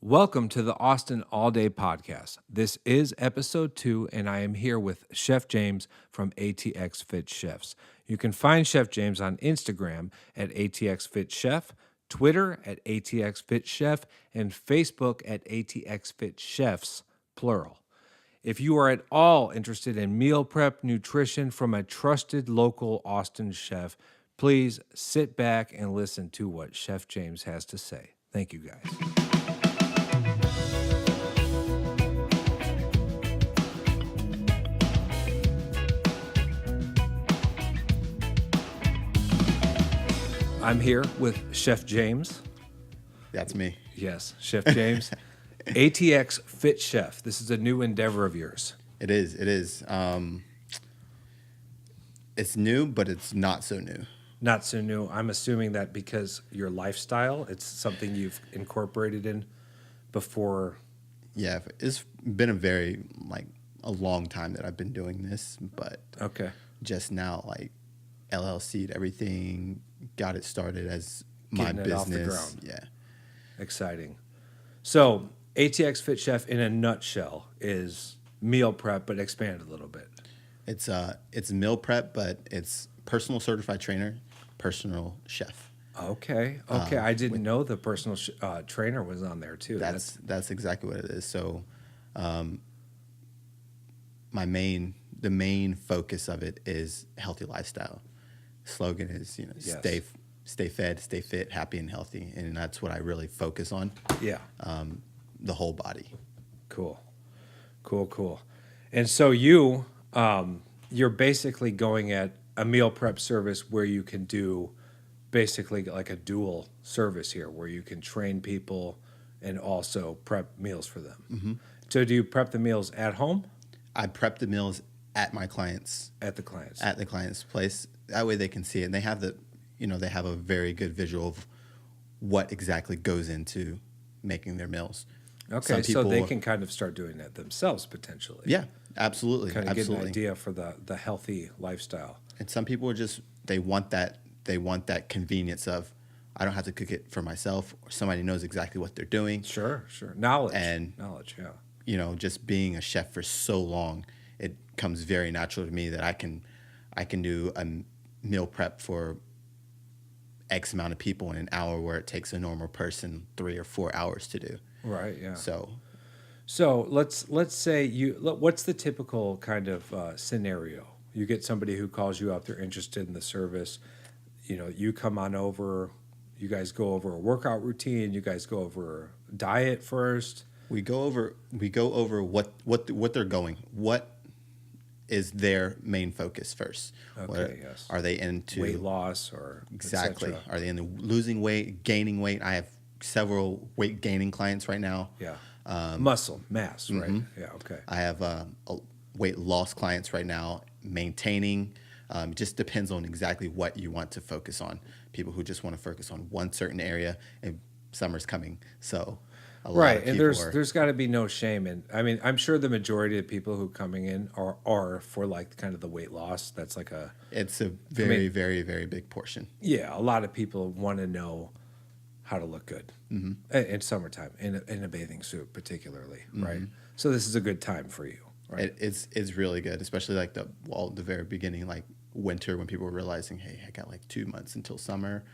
Welcome to the Austin All Day Podcast. This is episode 2, and I am here with Chef James from ATX Fit Chefs. You can find Chef James on Instagram at ATX Fit Chef, Twitter at ATX Fit Chef, and Facebook at ATX Fit Chefs, plural. If you are at all interested in meal prep nutrition from a trusted local Austin chef, please sit back and listen to what Chef James has to say. Thank you, guys. I'm here with Chef James. That's me. Yes, Chef James. ATX Fit Chef. This is a new endeavor of yours. It is. It's new, but it's not so new. Not so new. I'm assuming that because your lifestyle, it's something you've incorporated in before. Yeah, it's been a long time that I've been doing this, but Okay. just now, LLC'd everything, got it started as my Getting it business. off the ground. Yeah. Exciting. So, ATX Fit Chef in a nutshell is meal prep, but expand a little bit. It's meal prep, but it's personal certified trainer, personal chef. Okay. I didn't know the personal trainer was on there too. That's exactly what it is. So, the main focus of it is healthy lifestyle. Slogan is, Yes. stay fed, stay fit, happy and healthy, and that's what I really focus on. Yeah. The whole body. Cool. And so you're basically going at a meal prep service where you can do basically like a dual service here, where you can train people and also prep meals for them. Mm-hmm. So do you prep the meals at home? I prep the meals at my clients. At the client's Place. That way they can see it, and they have they have a very good visual of what exactly goes into making their meals. Okay, so they can kind of start doing that themselves potentially. Yeah, absolutely. Kind of get an idea for the healthy lifestyle. And some people are just they want that convenience of I don't have to cook it for myself, or somebody knows exactly what they're doing. Sure. Knowledge, yeah. Just being a chef for so long, it comes very natural to me that I can do a meal prep for X amount of people in an hour where it takes a normal person 3 or 4 hours to do. Right, yeah. So let's say what's the typical kind of scenario? You get somebody who calls you up, they're interested in the service. You come on over, you guys go over a workout routine, you guys go over diet first. we go over what they're going. What is their main focus first? Okay, yes. Are they into weight loss or exactly? et cetera? Are they into losing weight, gaining weight? I have several weight gaining clients right now. Yeah. Muscle mass, right? Mm-hmm. Yeah, okay. I have weight loss clients right now, maintaining. It just depends on exactly what you want to focus on. People who just want to focus on one certain area, and summer's coming, so a lot of And people there's got to be no shame in. I mean, I'm sure the majority of people who coming in are for like kind of the weight loss. That's like it's a very, very, very big portion. Yeah, a lot of people want to know how to look good in summertime in a bathing suit, particularly, right? So this is a good time for you, right? It's really good, especially like the very beginning, like winter, when people were realizing, hey, I got like 2 months until summer.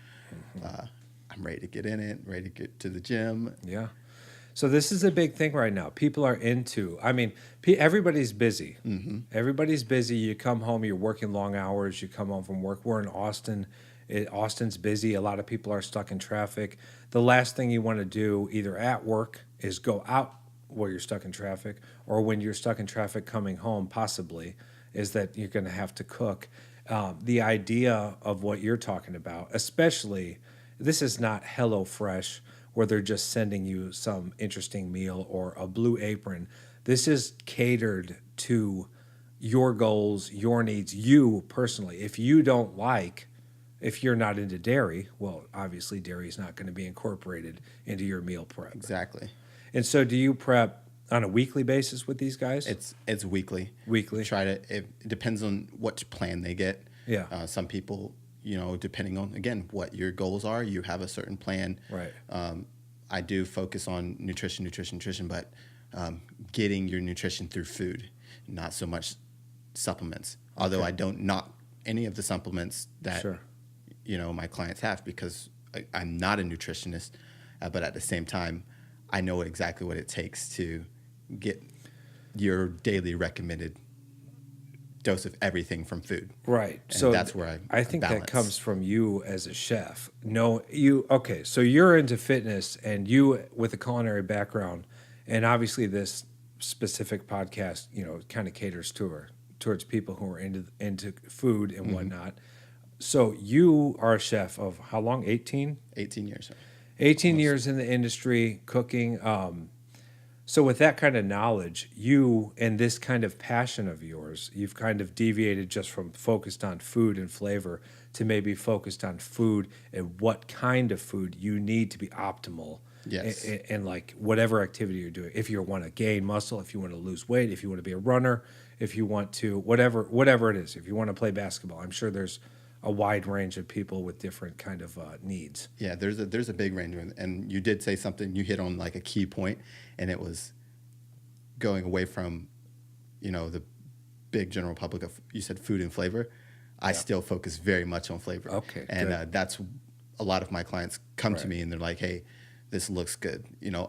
I'm ready to get in it, ready to get to the gym. Yeah. So this is a big thing right now. People are into. I mean, everybody's busy. Mm-hmm. Everybody's busy. You come home, you're working long hours. You come home from work. We're in Austin. Austin's busy. A lot of people are stuck in traffic. The last thing you want to do, either at work, is go out while you're stuck in traffic, or when you're stuck in traffic coming home, possibly, is that you're going to have to cook. The idea of what you're talking about, especially, this is not HelloFresh, where they're just sending you some interesting meal or a Blue Apron. This is catered to your goals, your needs, you personally. If you're not into dairy, well, obviously dairy is not going to be incorporated into your meal prep. Exactly. And so do you prep on a weekly basis with these guys? It's weekly. Weekly. It depends on what plan they get. Yeah. Some people, depending on, again, what your goals are, you have a certain plan. Right. I do focus on nutrition, but getting your nutrition through food, not so much supplements. Although I don't knock any of the supplements that Sure. My clients have, because I'm not a nutritionist, but at the same time, I know exactly what it takes to get your daily recommended dose of everything from food. Right. And So that's where I think that balance. comes from you as a chef. No, okay, so you're into fitness and you with a culinary background, and obviously this specific podcast, kind of caters towards people who are into food and whatnot. So you are a chef of how long? 18? 18 years. 18 Almost. years in the industry cooking. So with that kind of knowledge, you and this kind of passion of yours, you've kind of deviated just from focused on food and flavor to maybe focused on food and what kind of food you need to be optimal. Yes. And like whatever activity you're doing. If you want to gain muscle, if you want to lose weight, if you want to be a runner, if you want to whatever it is, if you want to play basketball, I'm sure there's a wide range of people with different kind of needs. Yeah, there's a big range, and you did say something. You hit on like a key point, and it was going away from, the big general public of, you said food and flavor. I still focus very much on flavor. Okay, and good. that's a lot of my clients come to Right. me and they're like, "Hey, this looks good."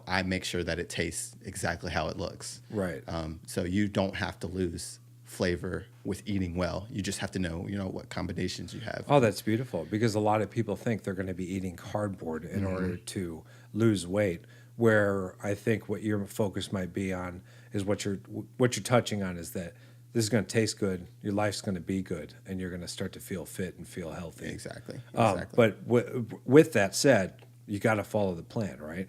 I make sure that it tastes exactly how it looks. Right. So you don't have to lose flavor with eating well. You just have to know, what combinations you have. Oh, that's beautiful, because a lot of people think they're going to be eating cardboard in order to lose weight, where I think what your focus might be on is what you're touching on is that this is going to taste good, your life's going to be good, and you're going to start to feel fit and feel healthy. Exactly. But with that said, you got to follow the plan, right?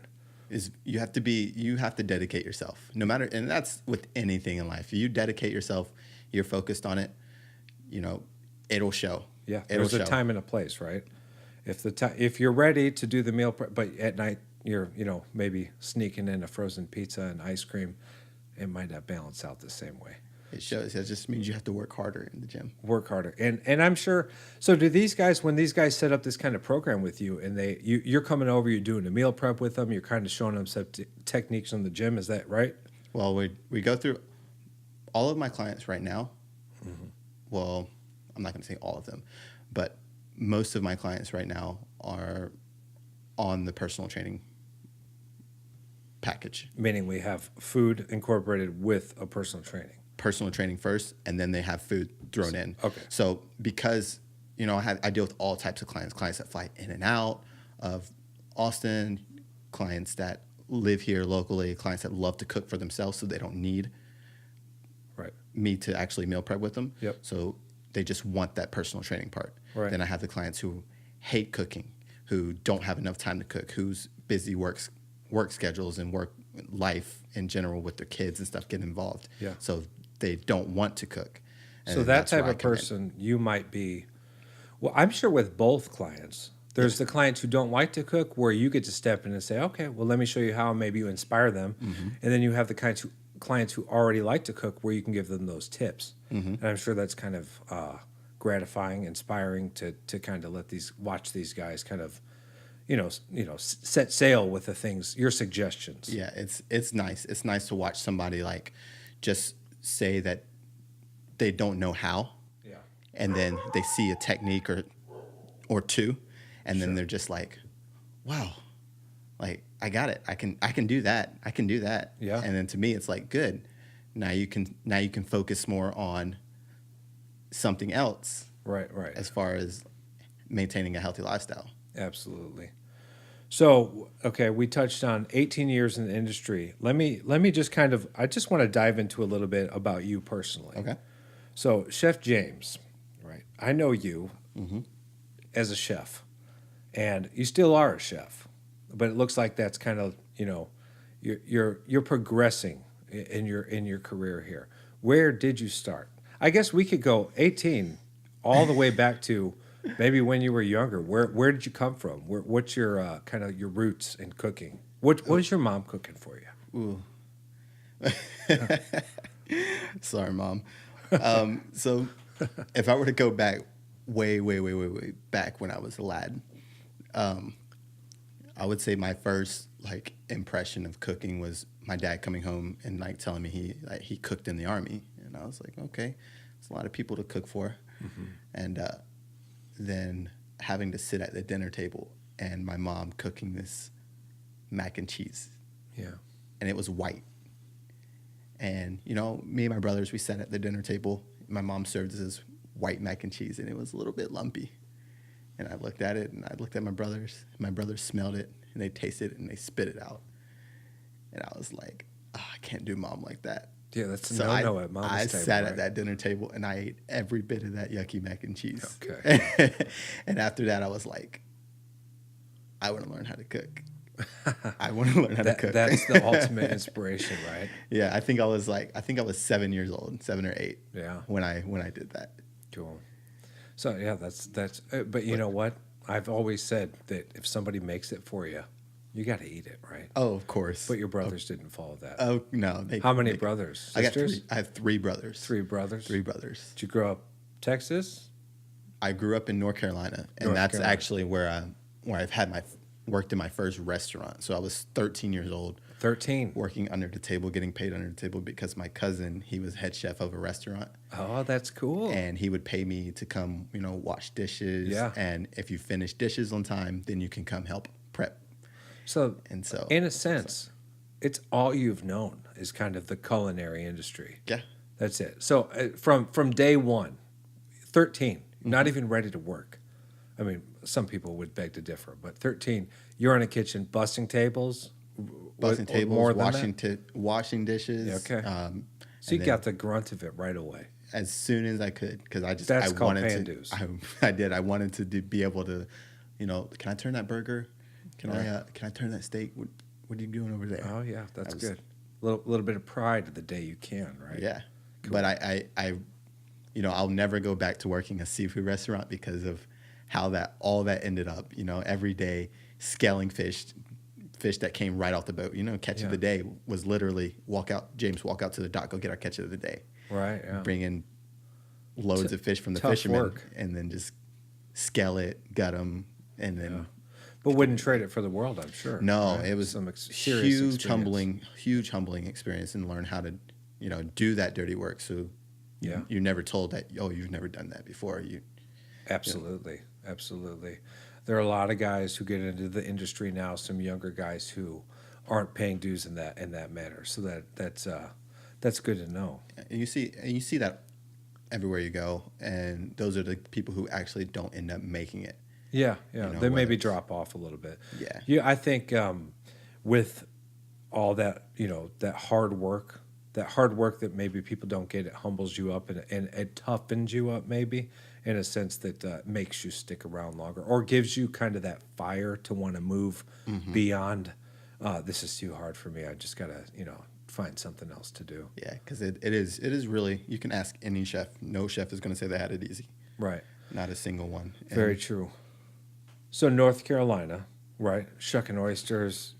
You have to dedicate yourself, no matter, and that's with anything in life. You dedicate yourself, you're focused on it, it'll show. Yeah, It'll there's a show. time and a place, right? If you're ready to do the meal prep, but at night you're maybe sneaking in a frozen pizza and ice cream, it might not balance out the same way. It shows. It just means you have to work harder in the gym. Work harder, and I'm sure. So do these guys, when these guys set up this kind of program with you, and you're coming over, you're doing a meal prep with them, you're kind of showing them some techniques in the gym, is that right? Well, we go through all of my clients right now. Well, I'm not going to say all of them, but most of my clients right now are on the personal training package. Meaning we have food incorporated with a personal training. Personal training first, and then they have food thrown in. Okay. So because, I deal with all types of clients that fly in and out of Austin, clients that live here locally, clients that love to cook for themselves so they don't need Right. me to actually meal prep with them. Yep. So they just want that personal training part. Right. Then I have the clients who hate cooking, who don't have enough time to cook, whose busy work schedules and work life in general with their kids and stuff get involved. Yeah. So they don't want to cook. And So that that's type where I of come in. person, you might be. Well, I'm sure with both clients, there's the clients who don't like to cook, where you get to step in and say, "Okay, well, let me show you how." Maybe you inspire them, and then you have the clients who already like to cook, where you can give them those tips. And I'm sure that's kind of gratifying, inspiring to kind of watch these guys kind of, set sail with the things, your suggestions. Yeah, it's nice. It's nice to watch somebody like just say that they don't know how, Yeah. and then they see a technique or two, and then they're just like, "Wow, like I got it. I can do that. I can do that." Yeah. And then to me, it's like, good. Now you can focus more on something else Right. Right. as far as maintaining a healthy lifestyle. Absolutely. So, okay, we touched on 18 years in the industry. Let me just I just want to dive into a little bit about you personally. Okay. So, Chef James, right? I know you as a chef, and you still are a chef, but it looks like that's kind of, you're progressing in your career here. Where did you start? I guess we could go 18 all the way back to maybe when you were younger. Where did you come from? What's your kind of your roots in cooking? What was your mom cooking for you? Sorry, Mom. So if I were to go back way back when I was a lad, I would say my first like impression of cooking was my dad coming home and like telling me he cooked in the Army, and I was like, okay, it's a lot of people to cook for, and then having to sit at the dinner table and my mom cooking this mac and cheese, and it was white, and me and my brothers, we sat at the dinner table. My mom served this white mac and cheese, and it was a little bit lumpy. And I looked at it, and I looked at my brothers. My brothers smelled it, and they tasted it, and they spit it out. And I was like, oh, I can't do mom like that. Yeah, that's a no-no at mom's table. I sat at that dinner table, and I ate every bit of that yucky mac and cheese. Okay. And after that, I was like, I want to learn how to cook. I want to learn how to cook. That's the ultimate inspiration, right? Yeah, I think I was 7 years old, 7 or 8. Yeah. When I did that. Cool. So yeah, that's. But you know what? I've always said that if somebody makes it for you, you got to eat it, right? Oh, of course. But your brothers didn't follow that. Oh no. How many brothers? Sisters? I have 3 brothers. 3 brothers. 3 brothers. Did you grow up Texas? I grew up in North Carolina, and that's actually where I've worked in my first restaurant. So I was 13 years old. 13. Working under the table, getting paid under the table because my cousin, he was head chef of a restaurant. Oh, that's cool. And he would pay me to come, wash dishes. Yeah. And if you finish dishes on time, then you can come help prep. So in a sense, it's all you've known is kind of the culinary industry. Yeah. That's it. So from day one, 13, not even ready to work. I mean, some people would beg to differ, but 13, you're in a kitchen busting tables. More washing dishes. Okay. So you got the grunt of it right away. As soon as I could, because That's called paying dues. I did. I wanted to be able to, can I turn that burger? Can I turn that steak? What are you doing over there? Oh yeah, that's good. A little bit of pride the day you can, right? Yeah. Cool. But I I'll never go back to working a seafood restaurant because of how all that ended up. Every day scaling fish that came right off the boat. Catch of the day was literally walk out to the dock, go get our catch of the day. Right. Yeah. Bring in loads of fish from the fishermen, and then just scale it, gut them, and then. Yeah. But wouldn't trade it for the world, I'm sure. No, right? It was some huge humbling experience, and learn how to, do that dirty work. So, you're never told that. Oh, you've never done that before. Absolutely. There are a lot of guys who get into the industry now. Some younger guys who aren't paying dues in that manner. So that's good to know. And you see that everywhere you go, and those are the people who actually don't end up making it. Yeah. They maybe drop off a little bit. Yeah. I think with all that that hard work that maybe people don't get, it humbles you up and it toughens you up maybe in a sense that makes you stick around longer or gives you kind of that fire to want to move beyond. This is too hard for me. I just gotta find something else to do. Yeah, because it is really, you can ask any chef. No chef is going to say they had it easy. Right. Not a single one. Very true. So North Carolina, right? Shucking oysters.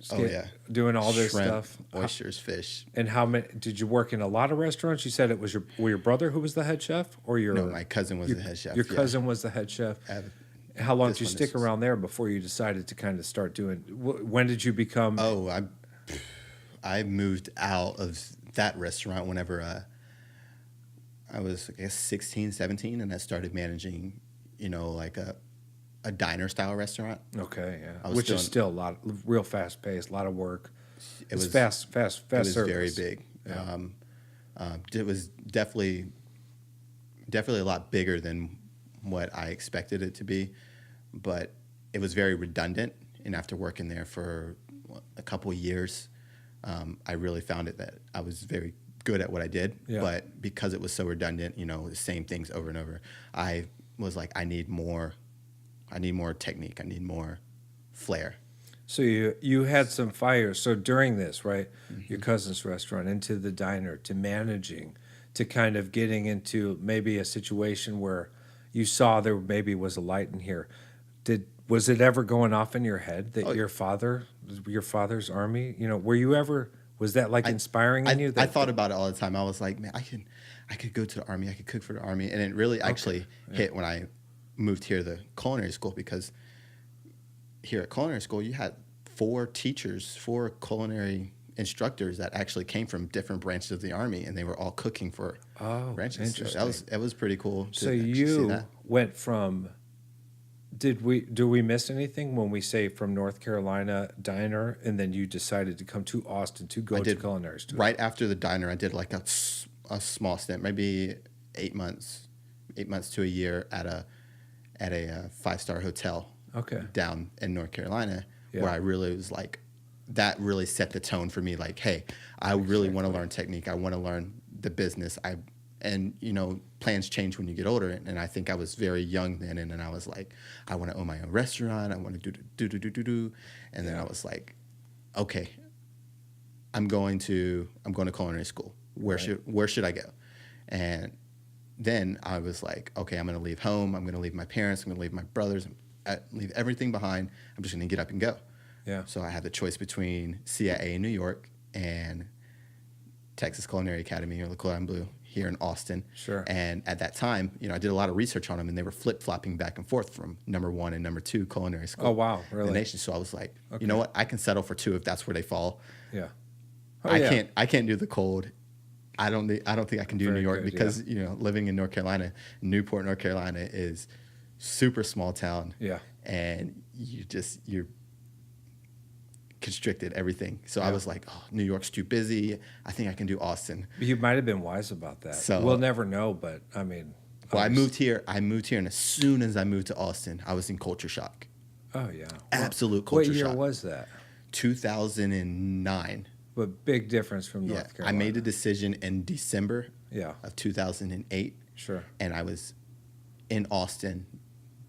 Doing all this shrimp, stuff. Oysters, fish. And how many? Did you work in a lot of restaurants? You said it was your brother who was the head chef, or your? No, my cousin was the head chef. Your cousin was the head chef. How long did you stick around there before you decided to kind of start doing? When did you become? Oh, I moved out of that restaurant whenever I was, I guess, 16, 17, and I started managing, like a diner style restaurant. Okay, yeah. Which is still a lot, real fast paced, a lot of work. It was fast It was service. very big. Yeah. It was definitely a lot bigger than what I expected it to be, but it was very redundant. And after working there for a couple of years, I really found that I was very good at what I did. Yeah. But because it was so redundant, the same things over and over, I was like, I need more technique. I need more flair. So you had some fire. So during this, right, your cousin's restaurant, into the diner, to managing, to kind of getting into maybe a situation where you saw there maybe was a light in here. Was it ever going off in your head that your father's army, was that like inspiring in you? I thought about it all the time. I was like, man, I could go to the army. I could cook for the army. And it really actually hit when I moved here to culinary school, because here at culinary school, you had four culinary instructors that actually came from different branches of the Army, and they were all cooking for branches. Interesting. So that was pretty cool to So actually see you that. went from. Do we miss anything when we say from North Carolina diner, and then you decided to come to Austin to go to culinary school? Right after the diner, I did like a small stint, maybe 8 months to a year at a 5-star hotel. Okay. Down in North Carolina, Yeah. where I really was like, that really set the tone for me. Like, hey, I really want to learn technique. I want to learn the business. And plans change when you get older. And I think I was very young then, and then I was like, I want to own my own restaurant. I want to do. And then I was like, okay, I'm going to culinary school. Where should I go? And then I was like, okay, I'm going to leave home. I'm going to leave my parents. I'm going to leave my brothers. Leave everything behind. I'm just going to get up and go. Yeah. So I had the choice between CIA in New York and Texas Culinary Academy, or the Cordon Bleu, here in Austin. Sure. And at that time, I did a lot of research on them, and they were flip-flopping back and forth from number 1 and number 2 culinary school. Oh, wow. Really? In the nation. So I was like, you know what? I can settle for 2 if that's where they fall. Yeah. I can't do the cold. I don't think I can do Very New York good, because living in North Carolina, Newport, North Carolina is super small town. Yeah. And you're constricted everything. So I was like, oh, New York's too busy. I think I can do Austin. You might have been wise about that. So we'll never know, but I mean. Well, I moved here, and as soon as I moved to Austin, I was in culture shock. Oh yeah. Absolute culture shock. What year was that? 2009. But big difference from North Carolina. I made a decision in December of 2008. Sure. And I was in Austin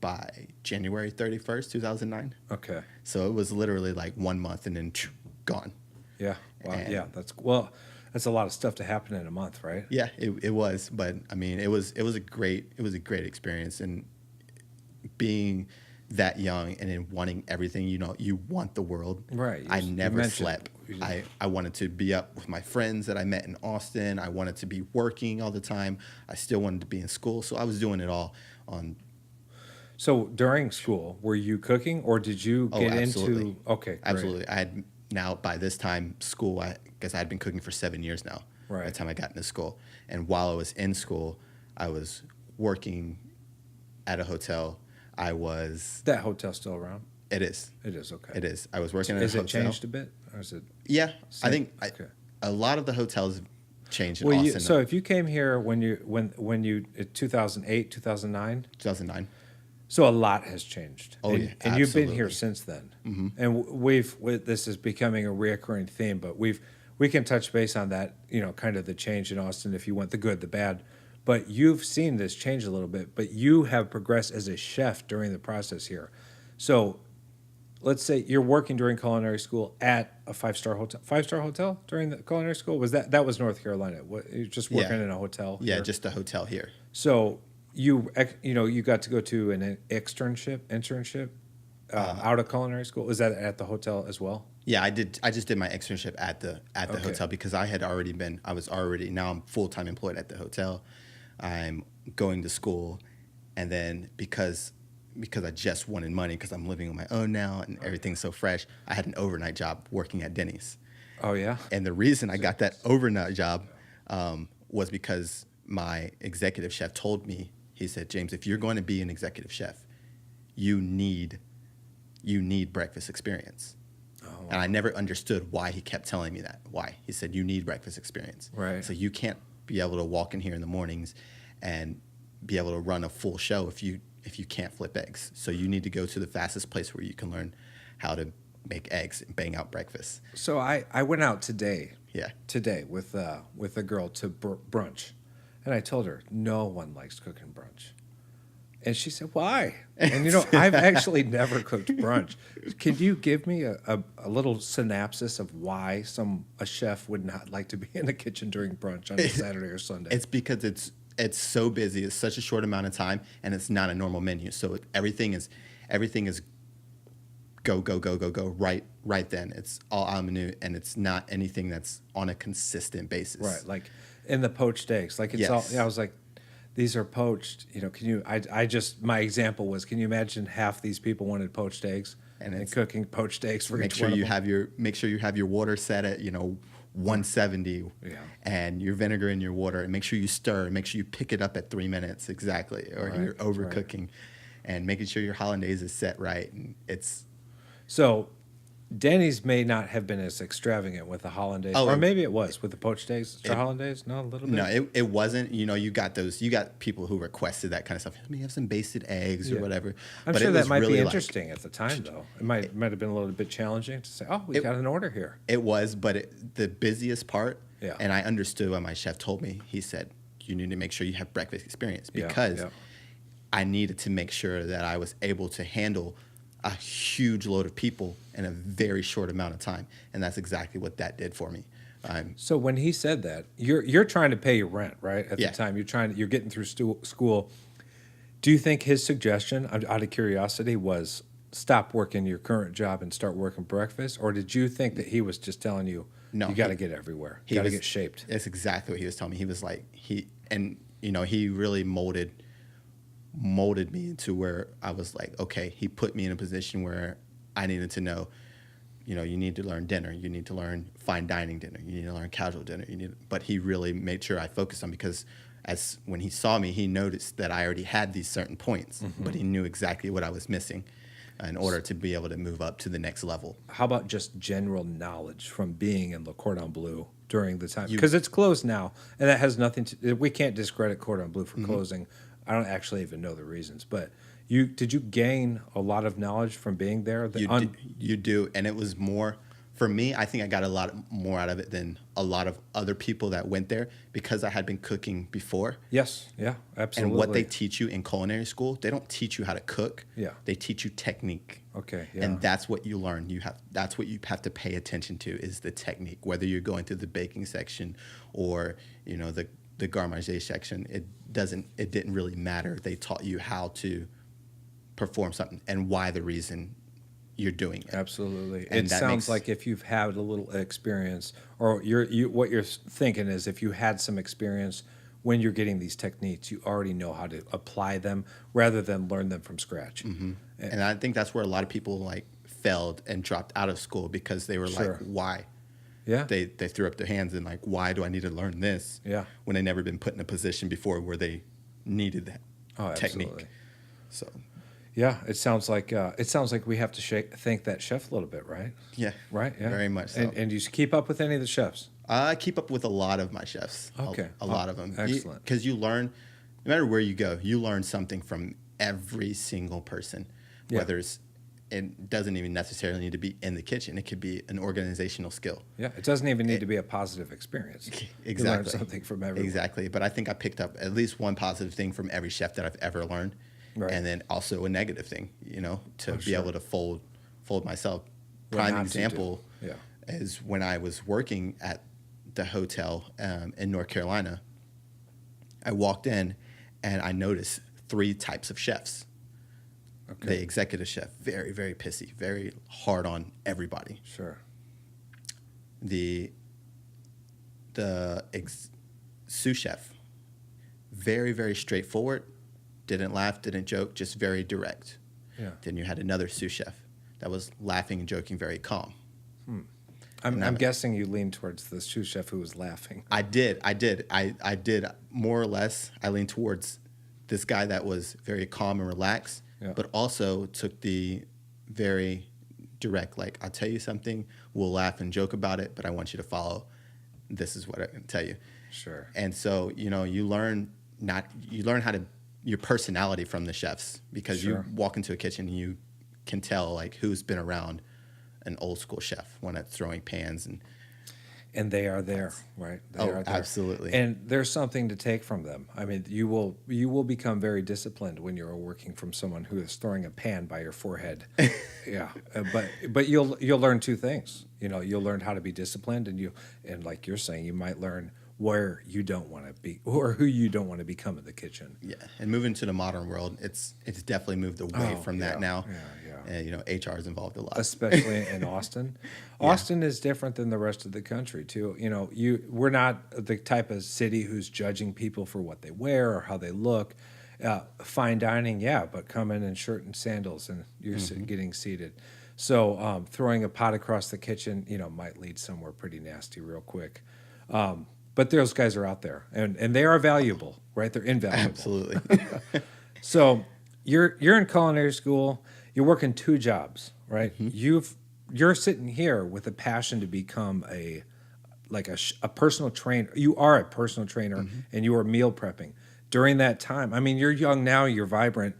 by January 31st, 2009. Okay. So it was literally like 1 month and then gone. Yeah. Wow. And that's a lot of stuff to happen in a month, right? Yeah, it was. But I mean, it was a great experience, and being that young and then wanting everything, you want the world. Right. I never slept. I wanted to be up with my friends that I met in Austin. I wanted to be working all the time. I still wanted to be in school. So I was doing it all on. So during school, were you cooking, or did you get absolutely. into? Okay, great. Absolutely. I had now by this time school. I guess I had been cooking for 7 years now. Right. By the time I got into school, and while I was in school, I was working at a hotel. That hotel still around? It is. It is, okay. It is. I was working at a hotel. Has it changed a bit? Or is it? Yeah, same? I think Okay. a lot of the hotels have changed in Austin. So if you came here when you 2008, 2009? 2009. So a lot has changed. Oh, and, yeah, and you've been here absolutely. since then. Mm-hmm. And this is becoming a reoccurring theme, but we can touch base on that, kind of the change in Austin if you want the good, the bad. But you've seen this change a little bit, but you have progressed as a chef during the process here. So let's say you're working during culinary school at a 5-star hotel. 5-star hotel during the culinary school? That was North Carolina? You're just working in a hotel? Yeah, here? just a hotel here. So you got to go to an internship out of culinary school. Was that at the hotel as well? Yeah, I did. I just did my externship at the Okay. hotel because now I'm full-time employed at the hotel. I'm going to school, and then because I just wanted money because I'm living on my own now and everything's so fresh, I had an overnight job working at Denny's. Oh yeah. And the reason I got that overnight job was because my executive chef told me, he said, James, if you're going to be an executive chef, you need breakfast experience. Oh, wow. And I never understood why he kept telling me that. Why? He said, you need breakfast experience. Right. So you can't be able to walk in here in the mornings and be able to run a full show if you can't flip eggs. So you need to go to the fastest place where you can learn how to make eggs and bang out breakfast. So I went out today. Yeah. Today with a girl to brunch, and I told her no one likes cooking brunch, and she said why? And I've actually never cooked brunch. Can you give me a little synopsis of why a chef would not like to be in the kitchen during brunch on a Saturday or Sunday? It's because it's so busy. It's such a short amount of time, and it's not a normal menu. So everything is go right then. It's all au menu, and it's not anything that's on a consistent basis. Right, like in the poached eggs. Like it's Yes. all. Yeah, I was like, these are poached. Can you? My example was, can you imagine half these people wanted poached eggs? and and it's cooking poached eggs for make each sure one of you them. have your water set at 170, Yeah. and your vinegar in your water, and make sure you stir, and make sure you pick it up at 3 minutes exactly, or Right, you're right. overcooking, and making sure your hollandaise is set right, and it's So Denny's may not have been as extravagant with the hollandaise, oh or it, maybe it was with the poached eggs. Extra it hollandaise? No, a little no, bit. it wasn't. You got people who requested that kind of stuff. Let me have some basted eggs or Yeah. whatever. I'm But sure it that was might be really like interesting at the time, though. It might have been a little bit challenging to say, "Oh, we it, got an order here." it was, but the busiest part, Yeah. and I understood what my chef told me. He said, you need to make sure you have breakfast experience, Yeah, because yeah. I needed to make sure that I was able to handle a huge load of people in a very short amount of time. And that's exactly what that did for me. So when he said that, you're trying to pay your rent, right? At Yeah. the time, you're getting through school. Do you think his suggestion, out of curiosity, was stop working your current job and start working breakfast, or did you think that he was just telling you No, you got to get everywhere, he got to was- get shaped? That's exactly what he was telling me. He was like, he really molded me into where I was like, okay, he put me in a position where I needed to know, you need to learn dinner, you need to learn fine dining dinner, you need to learn casual dinner, but he really made sure I focused on, because when he saw me, he noticed that I already had these certain points, but he knew exactly what I was missing in order to be able to move up to the next level. How about just general knowledge from being in Le Cordon Bleu during the time? Because it's closed now, and that has nothing to. We can't discredit Cordon Bleu for closing. I don't actually even know the reasons, but did you gain a lot of knowledge from being there? You do, and it was more for me. I think I got a lot more out of it than a lot of other people that went there, because I had been cooking before. Yes, yeah, absolutely. And what they teach you in culinary school, they don't teach you how to cook. Yeah. They teach you technique. Okay, yeah. And that's what you learn. That's what you have to pay attention to, is the technique. Whether you're going through the baking section or the garmage section, it didn't really matter. They taught you how to perform something and why the reason you're doing it. Absolutely. And It that sounds makes- like if you've had a little experience, or what you're thinking is if you had some experience when you're getting these techniques, you already know how to apply them rather than learn them from scratch. And I think that's where a lot of people failed and dropped out of school, because they were Sure. like, why? Yeah. They threw up their hands and why do I need to learn this? Yeah. When they never been put in a position before where they needed that Oh, technique. absolutely. So Yeah, it sounds like we have to thank that chef a little bit, right? yeah, Right. Yeah. very much so. And you keep up with any of the chefs? I keep up with a lot of my chefs. Okay. A lot of them. Excellent. Because you learn, no matter where you go, you learn something from every single person. Yeah. Whether it doesn't even necessarily need to be in the kitchen. It could be an organizational skill. Yeah, it doesn't even need to be a positive experience. Exactly. You learn something from everyone. Exactly. But I think I picked up at least one positive thing from every chef that I've ever learned. Right. And then also a negative thing, to be sure. able to fold myself. What Prime not to example do. Yeah. is when I was working at the hotel in North Carolina. I walked in and I noticed 3 types of chefs. Okay. The executive chef, very, very pissy, very hard on everybody. Sure. The sous chef, very, very straightforward, didn't laugh, didn't joke, just very direct. Yeah. Then you had another sous chef that was laughing and joking, very calm. I'm guessing you lean towards the sous chef who was laughing. I did more or less. I leaned towards this guy that was very calm and relaxed, Yeah. but also took the very direct, I'll tell you something, we'll laugh and joke about it, but I want you to follow. This is what I can tell you. Sure. And so, you learn how to, your personality from the chefs, because Sure. you walk into a kitchen and you can tell who's been around an old school chef when it's throwing pans And they are there, right? They are there. absolutely. And there's something to take from them. I mean, you will become very disciplined when you're working from someone who is throwing a pan by your forehead. Yeah, but you'll learn 2 things. You'll learn how to be disciplined, and like you're saying, you might learn where you don't want to be or who you don't want to become in the kitchen. Yeah, and moving to the modern world, it's definitely moved away from that now. Yeah. And, HR is involved a lot. Especially in Austin. Austin is different than the rest of the country too. We're not the type of city who's judging people for what they wear or how they look. Fine dining, yeah, but come in shirt and sandals and you're getting seated. So throwing a pot across the kitchen, might lead somewhere pretty nasty real quick. But those guys are out there, and they are valuable, right? They're invaluable. Absolutely. So you're in culinary school. You're working two jobs, right? You're sitting here with a passion to become a personal trainer. You are a personal trainer, and you are meal prepping during that time. I mean, you're young now. You're vibrant.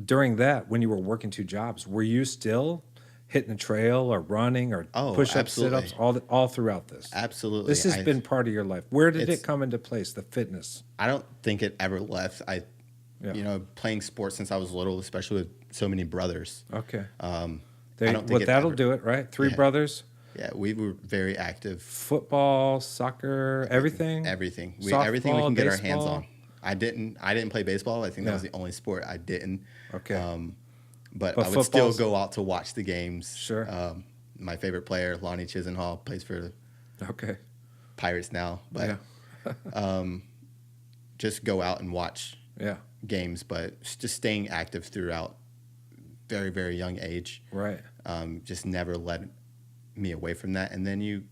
During that, when you were working two jobs, were you still hitting the trail or running or Oh, push-ups, sit-ups, all throughout this? Absolutely. This has been part of your life. Where did it come into place, the fitness? I don't think it ever left. Playing sports since I was little, especially with so many brothers. Okay. I don't think that'll do it, right? Three brothers? Yeah, we were very active. Football, soccer, everything? Everything. Softball, everything we can get our hands baseball? on. I didn't play baseball. I think that was the only sport I didn't. Okay. But I would still football's- go out to watch the games. Sure. My favorite player, Lonnie Chisenhall, plays for Okay. Pirates now. But just go out and watch games. But just staying active throughout very, very young age. Right. Just never let me away from that. And then you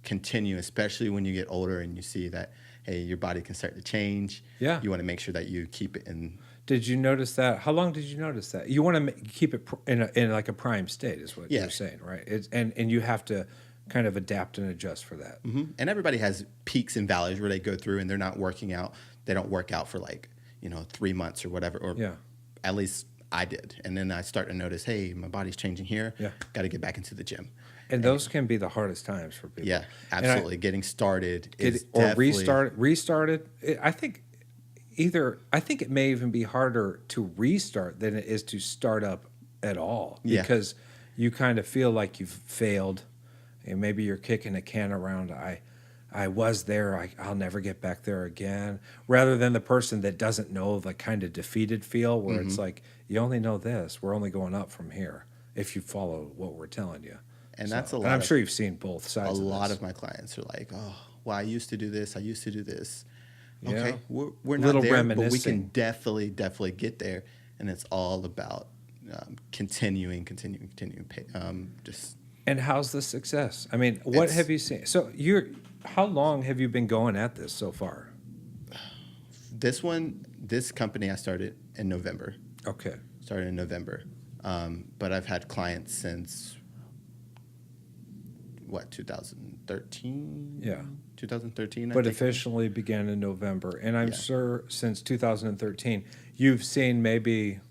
continue, especially when you get older and you see that, hey, your body can start to change. Yeah. You want to make sure that you keep it in. Did you notice that? How long did you notice that? You want to keep it in like a prime state, is what you're saying, right? And you have to kind of adapt and adjust for that. Mm-hmm. And everybody has peaks and valleys where they go through and they're not working out. They don't work out for 3 months or whatever. Or at least I did. And then I start to notice, hey, my body's changing here. Yeah. Got to get back into the gym. And those can be the hardest times for people. Yeah, absolutely. Getting started is restarted. I think it may even be harder to restart than it is to start up at all, because you kind of feel like you've failed, and maybe you're kicking a can around. I was there. I'll never get back there again. Rather than the person that doesn't know the kind of defeated feel, where it's like, you only know this. We're only going up from here if you follow what we're telling you. And that's a lot. And I'm sure you've seen both sides. A lot of my clients are like, "Oh, well, I used to do this. I used to do this." Yeah. Okay, we're not Little there, but we reminiscing. can definitely get there. And it's all about continuing. Just And how's the success? I mean, what have you seen? So how long have you been going at this so far? this company I started in November. Okay. Started in November, but I've had clients since 2013? Yeah. 2013. But officially began in November. And I'm sure since 2013, you've seen can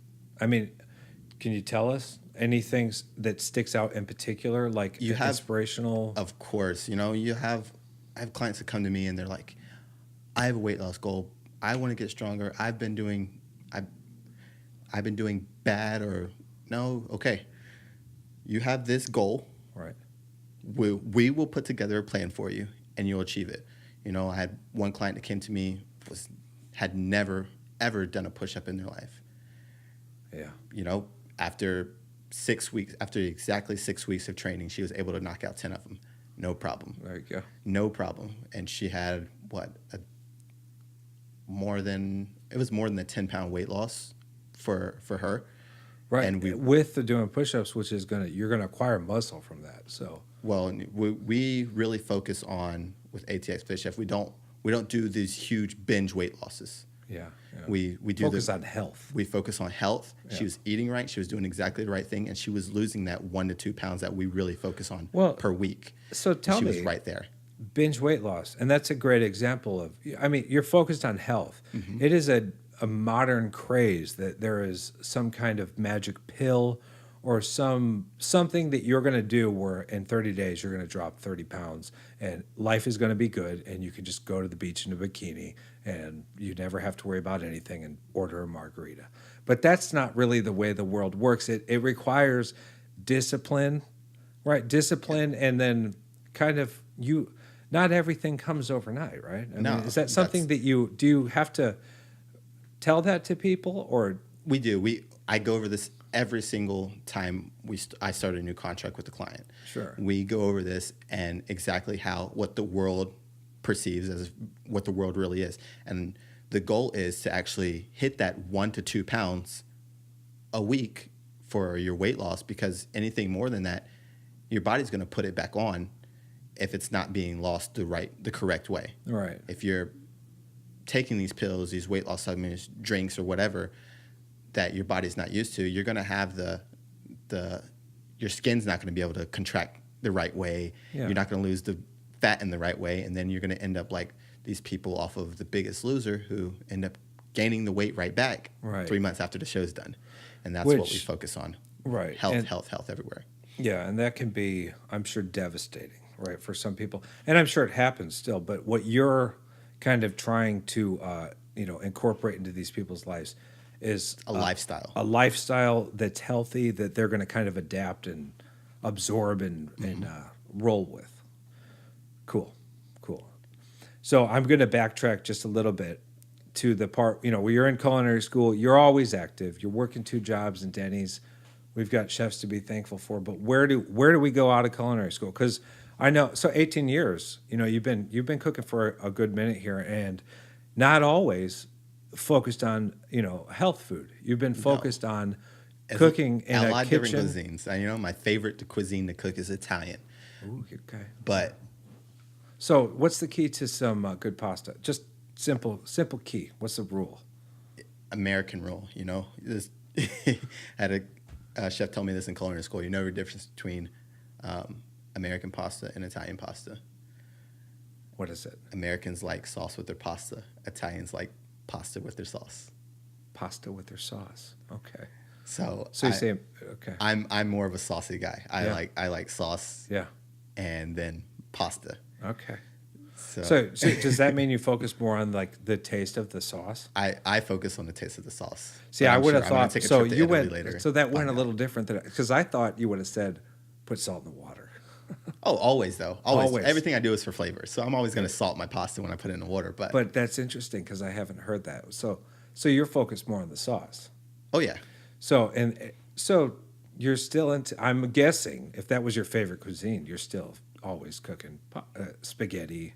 you tell us anything that sticks out in particular, like inspirational? Of course. I have clients that come to me and they're like, I have a weight loss goal. I want to get stronger. I've been doing bad or no. Okay. You have this goal. Right. We will put together a plan for you, and you'll achieve it. I had one client that came to me had never ever done a push-up in their life. Yeah. After exactly 6 weeks of training, she was able to knock out 10 of them, no problem. There you go. No problem. And she had more than a 10-pound weight loss for her. Right. And with the doing push-ups, which is you're gonna acquire muscle from that. So. Well, we really focus on with ATX Fit Chef. We don't do these huge binge weight losses. Yeah. We do focus on health. We focus on health. Yeah. She was eating right. She was doing exactly the right thing, and she was losing that 1 to 2 pounds that we really focus on per week. So tell me, she was right there. Binge weight loss, and that's a great example of. I mean, you're focused on health. Mm-hmm. It is a modern craze that there is some kind of magic pill or something that you're going to do where in 30 days you're going to drop 30 pounds and life is going to be good and you can just go to the beach in a bikini and you never have to worry about anything and order a margarita. But that's not really the way the world works. It requires discipline, right? Discipline, and then kind of not everything comes overnight, right? I mean, is that something that do you have to tell that to people, or? We do. I go over this every single time I start a new contract with the client. Sure. We go over this and exactly what the world perceives as what the world really is. And the goal is to actually hit that 1 to 2 pounds a week for your weight loss, because anything more than that, your body's going to put it back on if it's not being lost the correct way. Right. If you're taking these pills, these weight loss supplements, drinks, or whatever that your body's not used to, you're going to have your skin's not going to be able to contract the right way. Yeah. You're not going to lose the fat in the right way, and then you're going to end up like these people off of The Biggest Loser who end up gaining the weight right back 3 months after the show's done. And that's what we focus on. Right. Health everywhere. Yeah, and that can be, I'm sure, devastating, right, for some people. And I'm sure it happens still, but what you're kind of trying to, incorporate into these people's lives is a lifestyle. A lifestyle that's healthy, that they're going to kind of adapt and absorb and roll with. Cool. So I'm going to backtrack just a little bit to the part, where you're in culinary school, you're always active. You're working 2 jobs in Denny's. We've got chefs to be thankful for, but where do we go out of culinary school? Because I know, so 18 years, you've been cooking for a good minute here, and not always focused on health food. You've been focused on cooking in a lot of kitchen. different cuisines. My favorite cuisine to cook is Italian. Ooh, okay. But so, what's the key to some good pasta? Just simple key. What's the rule? American rule. This, I had a chef tell me this in culinary school. You know the difference between American pasta and Italian pasta. What is it? Americans like sauce with their pasta. Italians like pasta with their sauce. Pasta with their sauce. Okay. So you say okay. I'm more of a saucy guy. I like sauce. Yeah. And then pasta. Okay. So does that mean you focus more on like the taste of the sauce? I focus on the taste of the sauce. See, I would have thought so. You went later. So that went a little different than, because I thought you would have said put salt in the water. Oh, always though. Always. Everything I do is for flavor. So I'm always going to salt my pasta when I put it in the water. But that's interesting because I haven't heard that. So you're focused more on the sauce. Oh yeah. So you're still into. I'm guessing if that was your favorite cuisine, you're still always cooking spaghetti,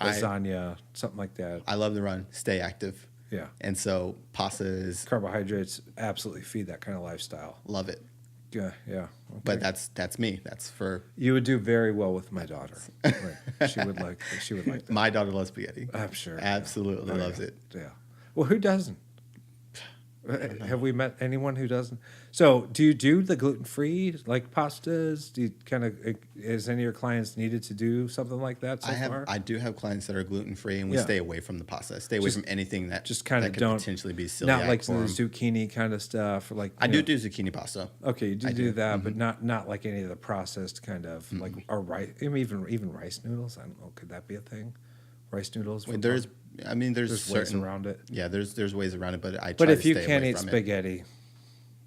lasagna, something like that. I love to run, stay active. Yeah. And so pasta is carbohydrates. Absolutely feed that kind of lifestyle. Love it. Yeah. Okay. But that's me. That's for you. Would do very well with my daughter. Right. She would like that. My daughter loves spaghetti. I'm sure. Absolutely loves it. Yeah. Well, who doesn't? Have we met anyone who doesn't? So, do you do the gluten-free like pastas? Do you kind of, has any of your clients needed to do something like that so far? I do have clients that are gluten-free, and we stay away from the pasta. Stay away from anything that just kind of could don't potentially be celiac. Not like the zucchini kind of stuff, or like I do zucchini pasta. Okay, you do that, but not like any of the processed kind of like or rice, even rice noodles. I don't know, could that be a thing? Rice noodles. Wait, there's ways around it. Yeah, there's ways around it, but I try But if to you stay can't away eat from spaghetti,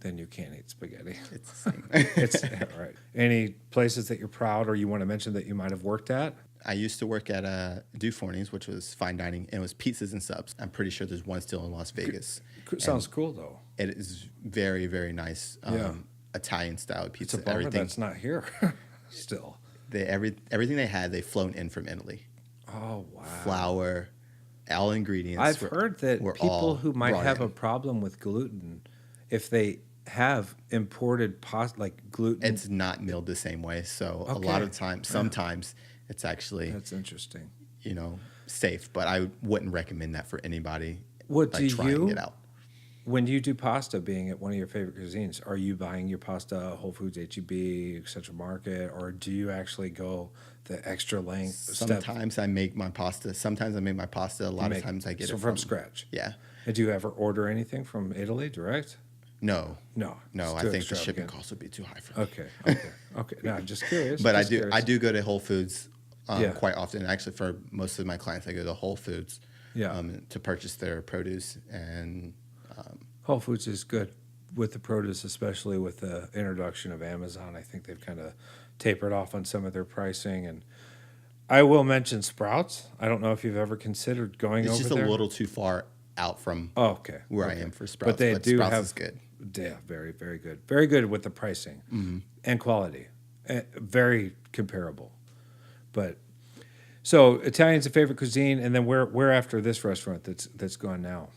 then you can't eat spaghetti. It's the same. It's right. Any places that you're proud or you want to mention that you might have worked at? I used to work at Duforney's, which was fine dining, and it was pizzas and subs. I'm pretty sure there's one still in Las Vegas. Sounds cool though. It is very, very nice. Italian style pizza. It's a bummer that's not here still. Everything they had, they've flown in from Italy. Oh wow! Flour, all ingredients. I've heard that people who might have a problem with gluten, if they have imported pasta like gluten, it's not milled the same way. So a lot of times, sometimes it's actually that's interesting. Safe, but I wouldn't recommend that for anybody. What do trying it out. When you do pasta, being at one of your favorite cuisines, are you buying your pasta Whole Foods, H-E-B, Central Market, or do you actually go the extra length? Sometimes I make my pasta. Sometimes I make my pasta. A lot of times I get it from scratch. Yeah. And do you ever order anything from Italy direct? No. I think the shipping costs would be too high for me. Okay. No, I'm just curious. But I do go to Whole Foods quite often. Actually, for most of my clients, I go to Whole Foods to purchase their produce. And Whole Foods is good with the produce, especially with the introduction of Amazon. I think they've kind of tapered off on some of their pricing. And I will mention Sprouts. I don't know if you've ever considered going over there. It's just a little too far out from where I am for Sprouts. But they do Sprouts have is good. Yeah, very, very good. Very good with the pricing and quality. Very comparable. But so Italian's a favorite cuisine, and then where after this restaurant that's gone now?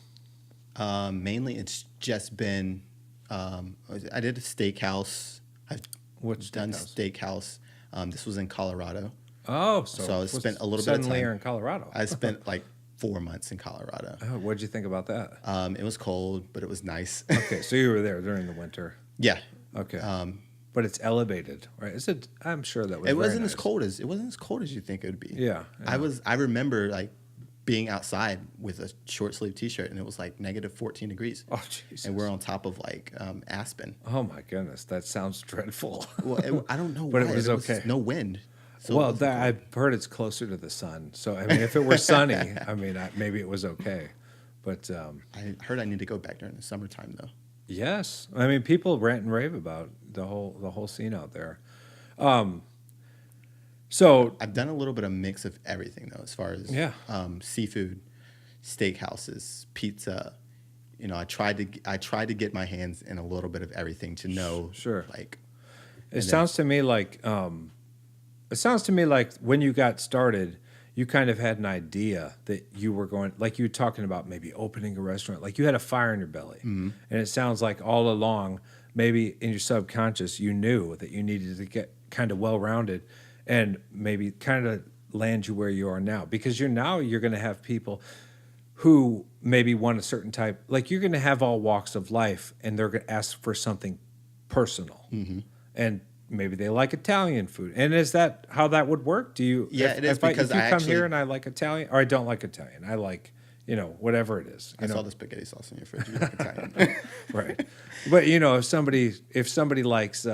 Mainly, it's just been I did a steakhouse. I've Which done steakhouse? steakhouse. This was in Colorado. Oh, So I spent a little bit of suddenly time. you're in Colorado. I spent like 4 months in Colorado. Oh, what'd you think about that? It was cold, but it was nice. Okay, so you were there during the winter. Yeah. Okay. But it's elevated, right? Is it? I'm sure that was. It very wasn't nice. as cold as you think it would be. Yeah, yeah. I remember like being outside with a short sleeve T-shirt, and it was like negative 14 degrees. Oh, Jesus. And we're on top of like Aspen. Oh my goodness, that sounds dreadful. Well, I don't know But why. it was okay. No wind. So Well, I've heard it's closer to the sun. So I mean, if it were sunny, I mean, maybe it was okay. But I heard I need to go back during the summertime though. yes, I mean, people rant and rave about the whole scene out there. So I've done a little bit of mix of everything though, as far as seafood, steakhouses, pizza. You know, I tried to get my hands in a little bit of everything to know. Sure. Like, it sounds to me like when you got started, you kind of had an idea that you were going, like you were talking about maybe opening a restaurant, like you had a fire in your belly. Mm-hmm. And it sounds like all along, maybe in your subconscious, you knew that you needed to get kind of well-rounded and maybe kind of land you where you are now. Because you're going to have people who maybe want a certain type, like you're going to have all walks of life, and they're going to ask for something personal. Mm-hmm. And maybe they like Italian food. And is that how that would work? Do you? Yeah, it is, because if you I come actually- here and I like Italian, or I don't like Italian, I like, whatever it is. I You know? saw the spaghetti sauce in your fridge. You like Italian. Right. But if somebody likes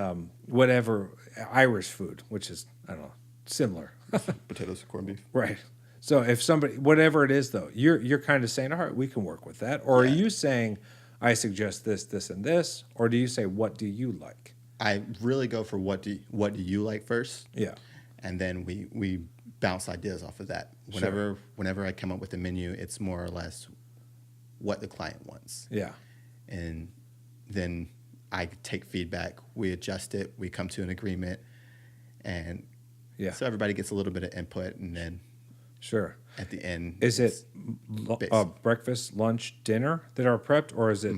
whatever Irish food, which is, I don't know, similar. Potatoes, corned beef. Right. So if somebody, whatever it is though, you're kind of saying, all right, we can work with that. Or are you saying, I suggest this, this, and this? Or do you say, what do you like? I really go for what do you like first? Yeah. And then we bounce ideas off of that. Whenever I come up with a menu, it's more or less what the client wants. Yeah. And then I take feedback, we adjust it, we come to an agreement, and so everybody gets a little bit of input, and then Sure. at the end, Is it breakfast, lunch, dinner that are prepped, or is it?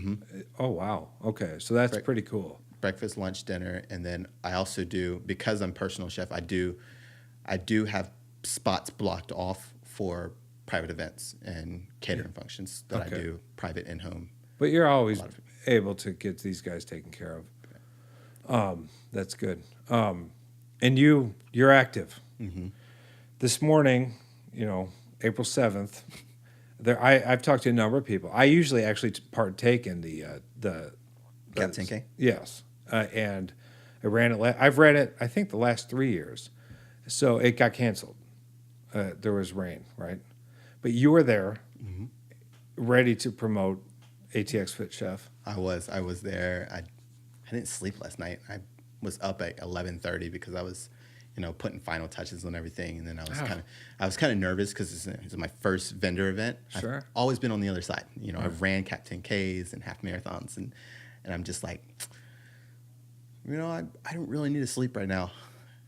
Oh wow. Okay, so that's pretty cool. breakfast, lunch, dinner, and then I also do, because I'm personal chef, I do have spots blocked off for private events and catering functions that I do private in-home. But you're always able to get these guys taken care of. That's good. And you're active. Mm-hmm. This morning, April 7th, I've talked to a number of people. I usually actually partake in the Cap 10K? Yes. And I ran it. I've read it, I think, the last 3 years. So it got canceled. There was rain, right? But you were there, ready to promote ATX Fit Chef. I was there. I didn't sleep last night. I was up at 11:30 because I was, putting final touches on everything, and then I was kind of nervous because it's my first vendor event. Sure. I've always been on the other side. I've ran Cap 10Ks and half marathons, and I'm just like, I don't really need to sleep right now.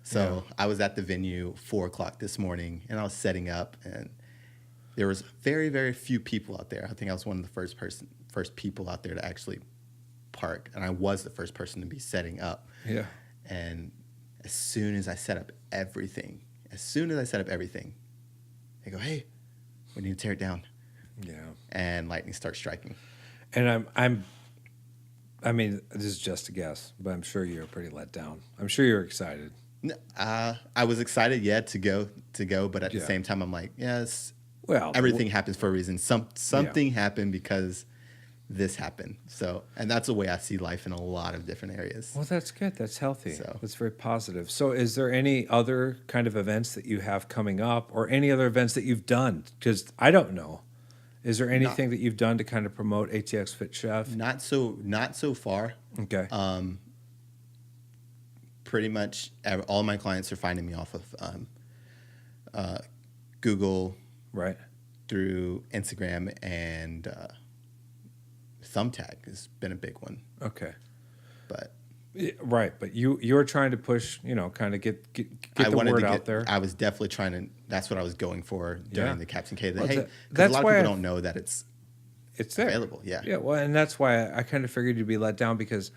So I was at the venue 4:00 this morning, and I was setting up, and there was very, very few people out there. I think I was one of the first people out there to actually park, and I was the first person to be setting up. Yeah. And as soon as I set up everything, they go, "Hey, we need to tear it down." Yeah. And lightning starts striking. And I mean, this is just a guess, but I'm sure you're pretty let down. I'm sure you're excited. I was excited, to go, but at the same time, I'm like, yes. Well, everything happens for a reason. Something happened because this happened. So, and that's the way I see life in a lot of different areas. Well, that's good. That's healthy. So. That's very positive. So is there any other kind of events that you have coming up, or any other events that you've done? Because I don't know. Is there anything that you've done to kind of promote ATX Fit Chef? Not so far. Okay. Pretty much all my clients are finding me off of Google, right, through Instagram, and Thumbtack has been a big one. Okay. But right, but you're trying to push, kind of get the word out there. I was definitely trying to. That's what I was going for during the Cap 10K. Well, Hey, because that's a lot of why people don't know that it's it's there. available. Yeah. Yeah. Well, and that's why I kind of figured you'd be let down because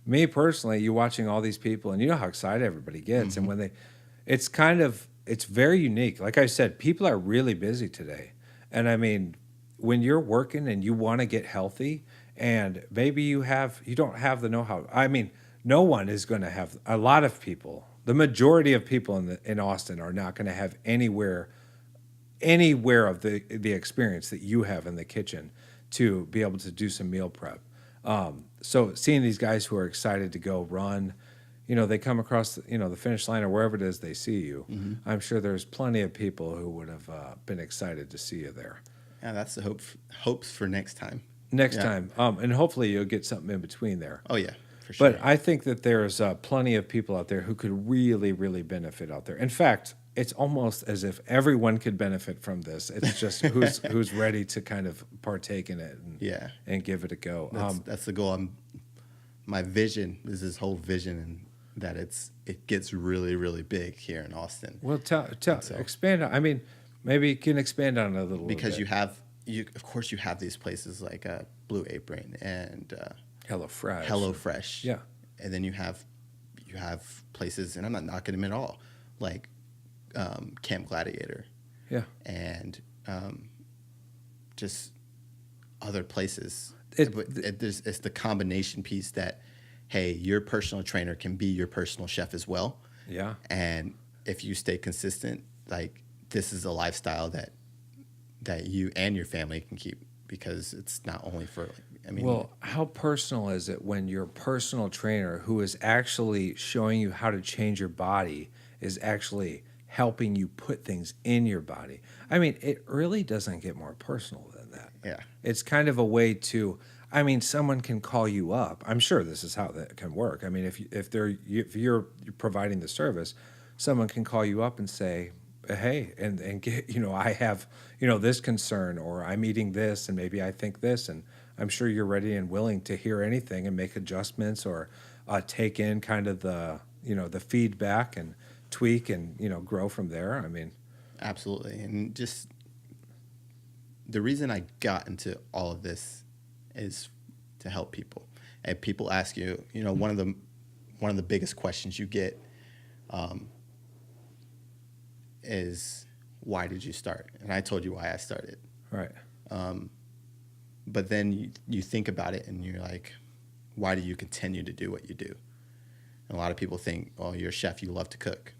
me personally, you watching all these people and you know how excited everybody gets. And when it's very unique. Like I said, people are really busy today. And I mean, when you're working and you want to get healthy and maybe you don't have the know-how. I mean, no one is going to have a lot of people. The majority of people in Austin are not going to have anywhere of the experience that you have in the kitchen to be able to do some meal prep. So seeing these guys who are excited to go run, they come across the finish line or wherever it is they see you. I'm sure there's plenty of people who would have been excited to see you there. Yeah, that's the hopes for next time. Next time, and hopefully you'll get something in between there. Oh yeah, for sure. But I think that there's plenty of people out there who could really, really benefit out there. In fact, it's almost as if everyone could benefit from this. It's just who's ready to kind of partake in it and give it a go. That's the goal. My vision is this whole vision and that it gets really, really big here in Austin. Well, expand. I mean, maybe you can expand on it a little because bit. of course you have these places like Blue Apron and HelloFresh. Yeah, and then you have places, and I'm not knocking them at all, like Camp Gladiator. Yeah, and just other places. It's the combination piece that, hey, your personal trainer can be your personal chef as well. Yeah. And if you stay consistent, like this is a lifestyle that you and your family can keep because it's not only for, well, how personal is it when your personal trainer who is actually showing you how to change your body is actually helping you put things in your body? I mean, it really doesn't get more personal than that. Yeah. It's kind of a way to, someone can call you up. I'm sure this is how that can work. I mean, if you're providing the service, someone can call you up and say, hey, and get, I have, this concern, or I'm eating this and maybe I think this, and I'm sure you're ready and willing to hear anything and make adjustments or take in kind of the feedback and tweak and, grow from there. Absolutely. And just the reason I got into all of this is to help people. And people ask you, one of the biggest questions you get is, why did you start? And I told you why I started. Right. But then you think about it and you're like, why do you continue to do what you do? And a lot of people think, oh, you're a chef, you love to cook.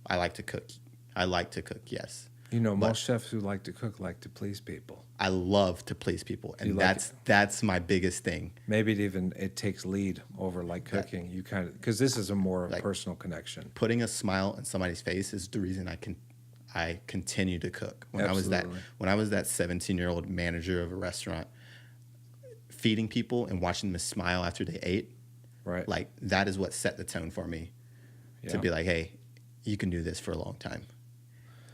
I like to cook. Yes. Most chefs who like to cook like to please people. I love to please people, and that's my biggest thing. Maybe it takes lead over like cooking. You kind of, because this is a more personal connection. Putting a smile on somebody's face is the reason I continue to cook. When I was that 17-year-old manager of a restaurant, feeding people and watching them smile after they ate, right? Like that is what set the tone for me to be like, hey, you can do this for a long time.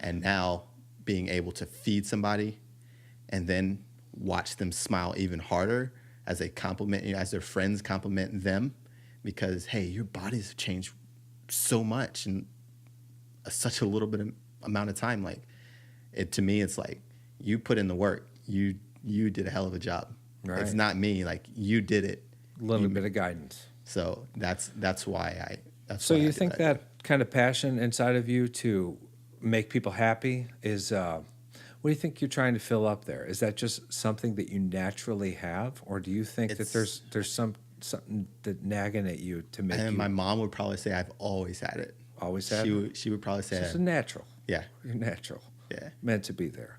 And now being able to feed somebody and then watch them smile even harder as they compliment you, as their friends compliment them, because, hey, your bodies have changed so much in such a little bit of amount of time. Like, to me, it's like you put in the work. You did a hell of a job. Right. It's not me. Like, you did it. A little bit of guidance. So that's why I. So you think that kind of passion inside of you to make people happy is what do you think you're trying to fill up there? Is that just something that you naturally have, or do you think that there's something that nagging at you to make? And my mom would probably say I've always had it. Always had it. She would probably say it's natural. Yeah, you're natural. Yeah, meant to be there.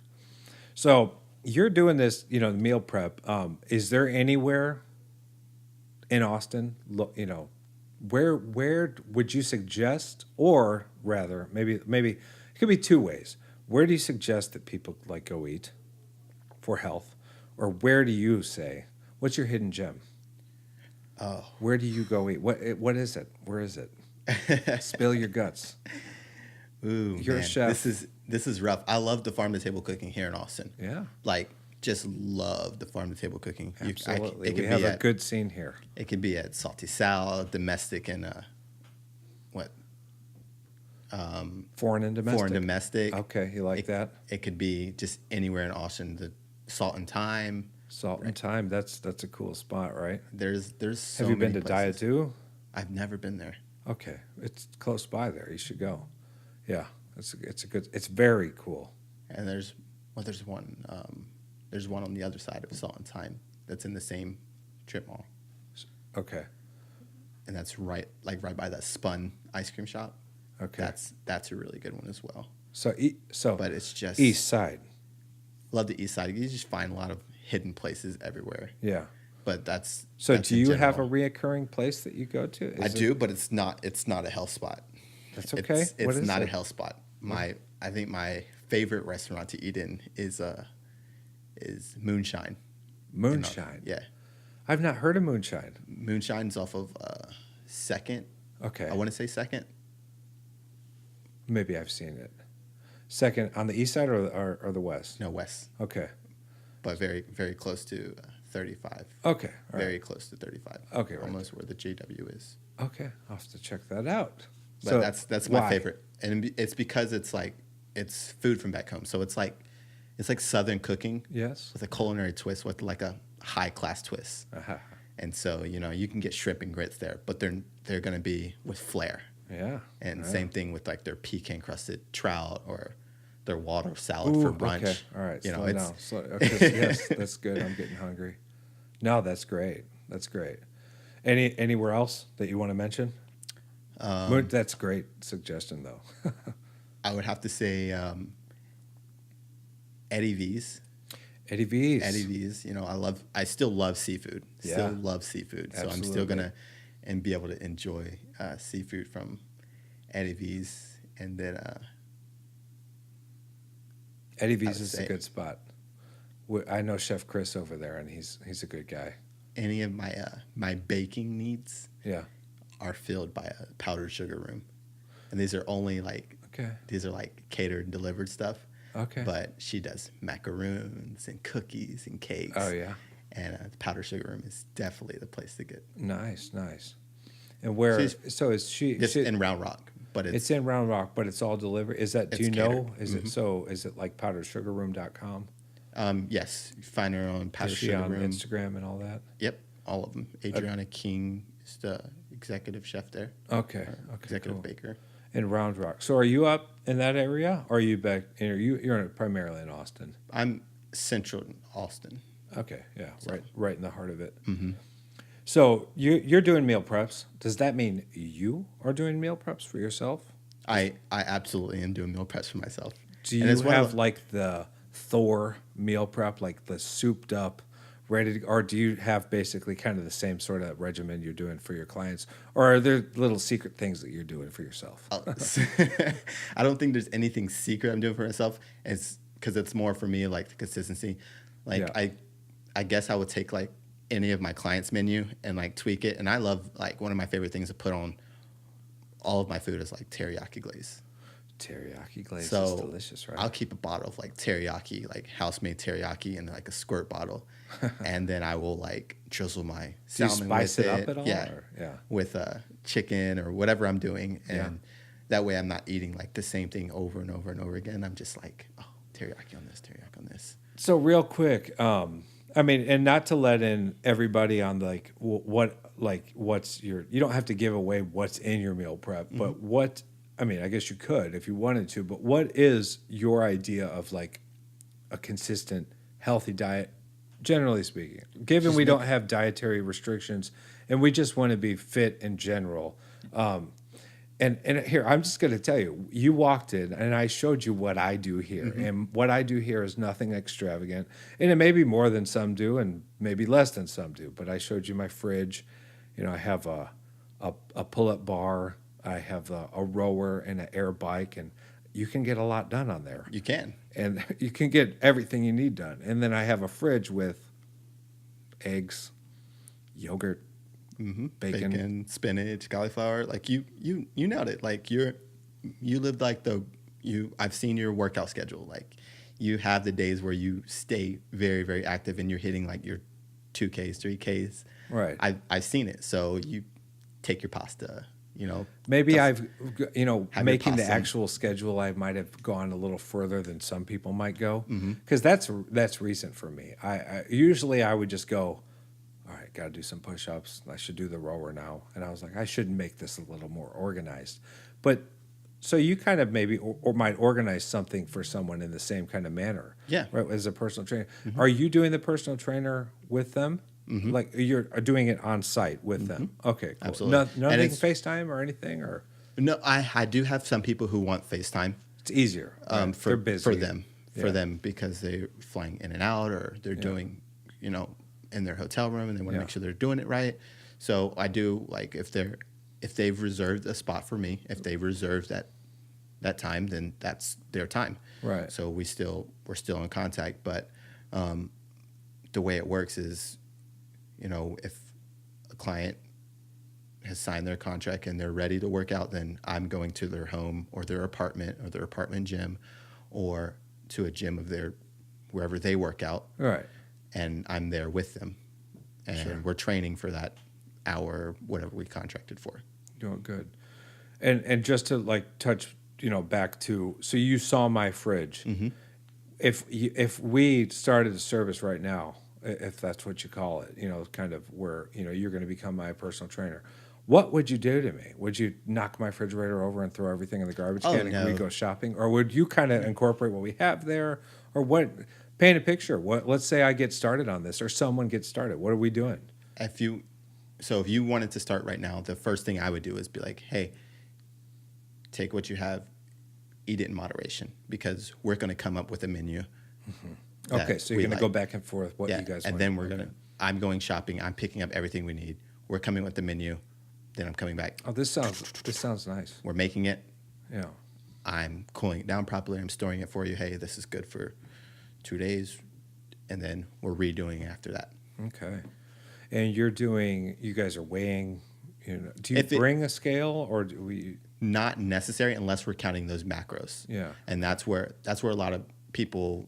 So you're doing this, the meal prep. Is there anywhere in Austin, where would you suggest, or rather, maybe it could be two ways. Where do you suggest that people go eat for health, or where do you say, what's your hidden gem? Oh, where do you go eat? What is it? Where is it? Spill your guts. Ooh, you're man. a chef. This is rough. I love the farm to table cooking here in Austin. Yeah, just love the farm to table cooking. Absolutely, we have a good scene here. It could be at Salty Sal, domestic, and what? Foreign and domestic. Foreign domestic. Okay, you like that? It could be just anywhere in Austin. Salt and Thyme. Salt and Thyme. That's a cool spot, right? There's so Have you many been to places. Diatu? I've never been there. Okay, it's close by there. You should go. Yeah, it's a good. It's very cool. And there's one on the other side of Salt and Thyme that's in the same strip mall, Okay. and that's right by that Spun ice cream shop. Okay. That's a really good one as well. So But it's just East Side. love the East Side. You just find a lot of hidden places everywhere. Yeah. But that's So that's do in you have a general. reoccurring place that you go to? I do, but it's not a health spot. That's okay. It's What is not a it? health spot. I think my favorite restaurant to eat in is Moonshine. Moonshine. Yeah. I've not heard of Moonshine. Moonshine's off of Second. Okay. I want to say Second. Maybe I've seen it. Second on the east side or the west? No, West. Okay. But very, very close to 35. Okay. All Very right. close to 35. Okay, right Almost where the JW is. Okay. I'll have to check that out. But So that's my why? favorite. And it's because it's food from back home. So it's like Southern cooking Yes. with a culinary twist, with like a high class twist. Uh-huh. And so, you can get shrimp and grits there, but they're going to be with flair. Yeah. And yeah. same thing with like their pecan crusted trout or their water salad Ooh, for brunch. Okay. All right. Slow it's down. Okay, yes, that's good. I'm getting hungry. No, that's great. That's great. Anywhere else that you want to mention? That's great suggestion though. I would have to say Eddie V's. Eddie V's. Eddie V's. I still love seafood. Yeah. Still love seafood. So I'm still Absolutely. gonna and be able to enjoy seafood from Eddie V's, and then Eddie I V's would is a say- good spot. I know Chef Chris over there, and he's a good guy. any of my baking needs Yeah. are filled by a powdered sugar room, and these are only like Okay. catered and delivered stuff. Okay. But she does macaroons and cookies and cakes. Oh yeah. And the powdered sugar room is definitely the place to get. Nice. And where? So is she? Just in Round Rock, but It's in Round Rock, but it's all delivered. Is that? Do It's you know? catered. Is it so? Is it like powdersugarroom.com? Yes, you find her on Is Powdered she Sugar on Room. Instagram and all that? Yep, all of them. Adriana King is the executive chef there. Okay. or Okay. Executive Cool. baker. In Round Rock. So are you up in that area, or are you back? You're primarily in Austin. I'm central in Austin. Okay. Yeah. So- Right in the heart of it. Mm-hmm. So you're doing meal preps. Does that mean you are doing meal preps for yourself? I absolutely am doing meal preps for myself. Do And you it's one of have like the Thor meal prep, like the souped up, ready to, or do you have basically kind of the same sort of regimen you're doing for your clients, or are there little secret things that you're doing for yourself? I don't think there's anything secret I'm doing for myself. It's because it's more for me like the consistency. Like Yeah. I guess I would take like any of my clients' menu and like tweak it. And I love like one of my favorite things to put on all of my food is like teriyaki glaze. Teriyaki glaze So is delicious, right? I'll keep a bottle of like teriyaki, like house-made teriyaki, in like a squirt bottle, and then I will like drizzle my Do you salmon spice with it up at all? Yeah, Or- yeah. with chicken or whatever I'm doing, and Yeah. that way I'm not eating like the same thing over and over and over again. I'm just like, oh, teriyaki on this, teriyaki on this. So real quick, I mean, and not to let in everybody on like what's your. You don't have to give away what's in your meal prep, but what. I mean, I guess you could if you wanted to, but what is your idea of like a consistent, healthy diet, generally speaking? Given we don't have dietary restrictions and we just want to be fit in general. And here, I'm just going to tell you, you walked in and I showed you what I do here. And what I do here is nothing extravagant. And it may be more than some do and maybe less than some do. But I showed you my fridge. I have a pull-up bar. I have a rower and an air bike. And you can get a lot done on there. You can. And you can get everything you need done. And then I have a fridge with eggs, yogurt, bacon. spinach, cauliflower. Like you nailed it. Like you live like I've seen your workout schedule. Like you have the days where you stay very, very active and you're hitting like your 2Ks, 3Ks. Right. I've seen it. So you take your pasta, you know, Maybe that's- have your making the possum. actual schedule, I might have gone a little further than some people might go, Mm-hmm. because that's recent for me. I usually I would just go, all right, got to do some push-ups. I should do the rower now, and I was like, I should make this a little more organized. But so you kind of maybe or might organize something for someone in the same kind of manner, Yeah. right? As a personal trainer, are you doing the personal trainer with them? Like you're doing it on site with them? Okay, cool. Absolutely. And Nothing it's- FaceTime or anything, or No, I do have some people who want FaceTime. it's easier. Right? They're busy for them Yeah. because they're flying in and out or they're doing, you know, in their hotel room and they want to Yeah. make sure they're doing it right. So I do like if they've reserved a spot for me, if they've reserved that time, then that's their time. Right. So we're still in contact, but the way it works is, you know, if a client has signed their contract and they're ready to work out, then I'm going to their home or their apartment gym or to a gym of wherever they work out. Right. And I'm there with them. And Sure. we're training for that hour, whatever we contracted for. Doing good. And just to like touch, back to, so you saw my fridge. Mm-hmm. If we started a service right now, if that's what you call it, kind of where, you're going to become my personal trainer, what would you do to me? Would you knock my refrigerator over and throw everything in the garbage Oh, can and we no. go shopping? Or would you kind of incorporate what we have there? Or what, paint a picture. Let's say I get started on this or someone gets started. What are we doing? If you wanted to start right now, the first thing I would do is be like, hey, take what you have, eat it in moderation, because we're going to come up with a menu. that Okay, so you're we going to like. go back and forth what Yeah, you guys and want. then Okay. I'm going shopping. I'm picking up everything we need. We're coming with the menu. Then I'm coming back. Oh, this sounds nice. We're making it. Yeah. I'm cooling it down properly. I'm storing it for you. Hey, this is good for 2 days. And then we're redoing it after that. Okay. And you guys are weighing, do you If it- bring a scale or do we? Not necessary unless we're counting those macros. Yeah. And that's where a lot of people,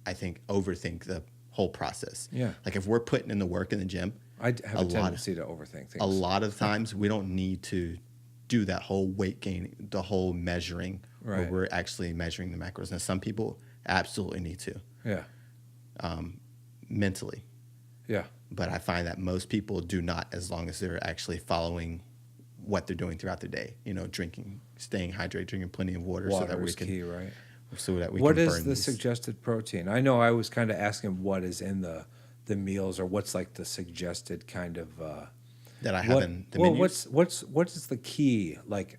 I think, overthink the whole process. Yeah. Like if we're putting in the work in the gym, I have a lot- tendency to overthink things. a lot of times we don't need to do that whole weight gain, the whole measuring, Right. where we're actually measuring the macros. And some people absolutely need to Yeah. mentally. Yeah. But I find that most people do not, as long as they're actually following what they're doing throughout the day. Drinking, staying hydrated, drinking plenty of water, so Water that we is can key, right? What What is burn the these. suggested protein? I know I was kind of asking what is in the meals or what's like the suggested kind of that I have what, in the well, menu. what is the key? Like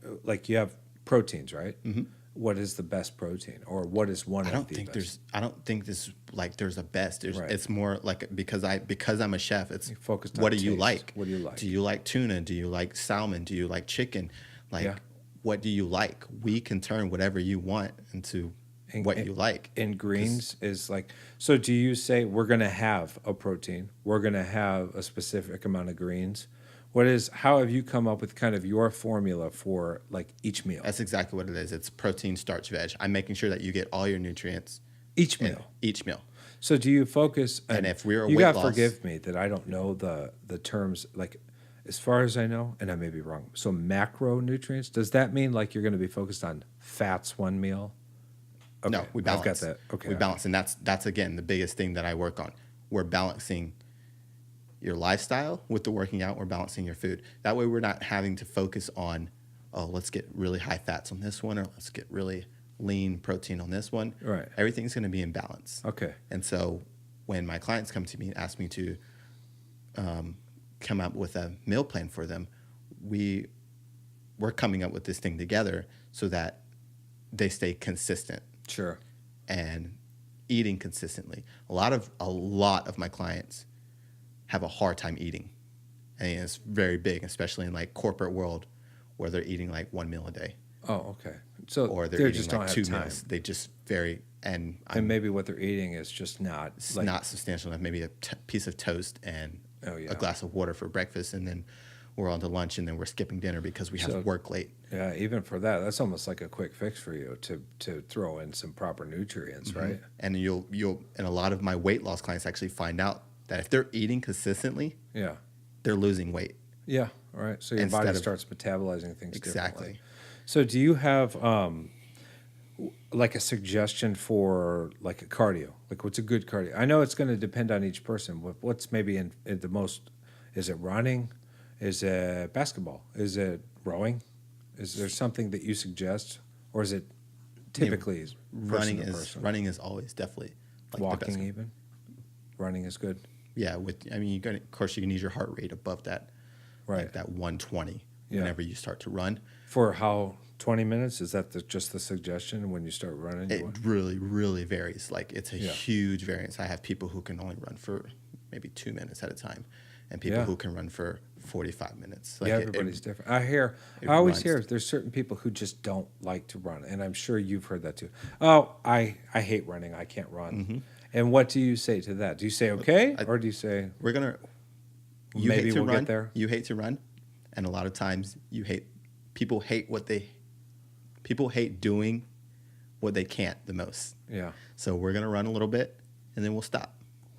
you have proteins, right? Mm-hmm. What is the best protein, or what is one I of don't the think best? I don't think this like there's a best. Right. It's more like because I'm a chef. It's focused on what do you taste. like? What do you like? Do you like tuna? Do you like salmon? Do you like chicken? Like Yeah. what do you like? We can turn whatever you want into what you like. And greens is like, so do you say we're going to have a protein, we're going to have a specific amount of greens? How have you come up with kind of your formula for like each meal? That's exactly what it is. It's protein, starch, veg. I'm making sure that you get all your nutrients Each in meal. each meal. So do you focus? And if we're a you weight gotta loss- forgive me that I don't know the terms, like as far as I know, and I may be wrong. So macronutrients, does that mean like you're going to be focused on fats one meal? Okay, No, we balance. I've got that. Okay, We balance, and that's again the biggest thing that I work on. We're balancing your lifestyle with the working out. We're balancing your food. That way, we're not having to focus on, oh, let's get really high fats on this one, or let's get really lean protein on this one. Right. Everything's going to be in balance. Okay. And so, when my clients come to me and ask me to come up with a meal plan for them, we're coming up with this thing together so that they stay consistent Sure. and eating consistently. A lot of my clients have a hard time eating. And it's very big, especially in like corporate world where they're eating like one meal a day. Oh, okay. So Or they're they eating just like don't have 2 time. meals. They just and And maybe what they're eating is just not it's like, not substantial enough. Maybe a piece of toast and Oh, yeah. a glass of water for breakfast, and then we're on to lunch, and then we're skipping dinner because we have So- to work late. yeah, even for that, that's almost like a quick fix for you to throw in some proper nutrients, right? And and a lot of my weight loss clients actually find out that if they're eating consistently, Yeah. they're losing weight. Yeah. All right. So your body instead of starts metabolizing things differently. exactly. So do you have like a suggestion for like a cardio? Like what's a good cardio? I know it's going to depend on each person. What's maybe in the most? Is it running? Is it basketball? Is it rowing? Is there something that you suggest, or is it I mean, typically person to person? running is always definitely like the best. Walking even. Running is good. Yeah, you got of course you can use your heart rate above that, Right. like that 120 Yeah. whenever you start to run. For how 20 minutes? Is that just the suggestion when you start running? It really, really varies. Like it's a Yeah. huge variance. I have people who can only run for maybe 2 minutes at a time, and people Yeah. who can run for 45 minutes. Like Yeah, everybody's different. I it always runs. hear there's certain people who just don't like to run, and I'm sure you've heard that too. Oh, I hate running. I can't run. And what do you say to that? Do you say okay, or do you say We're gonna. You maybe hate to we'll run. get there? You hate to run, and a lot of times people hate people hate doing what they can't the most. Yeah. So we're gonna run a little bit, and then we'll stop.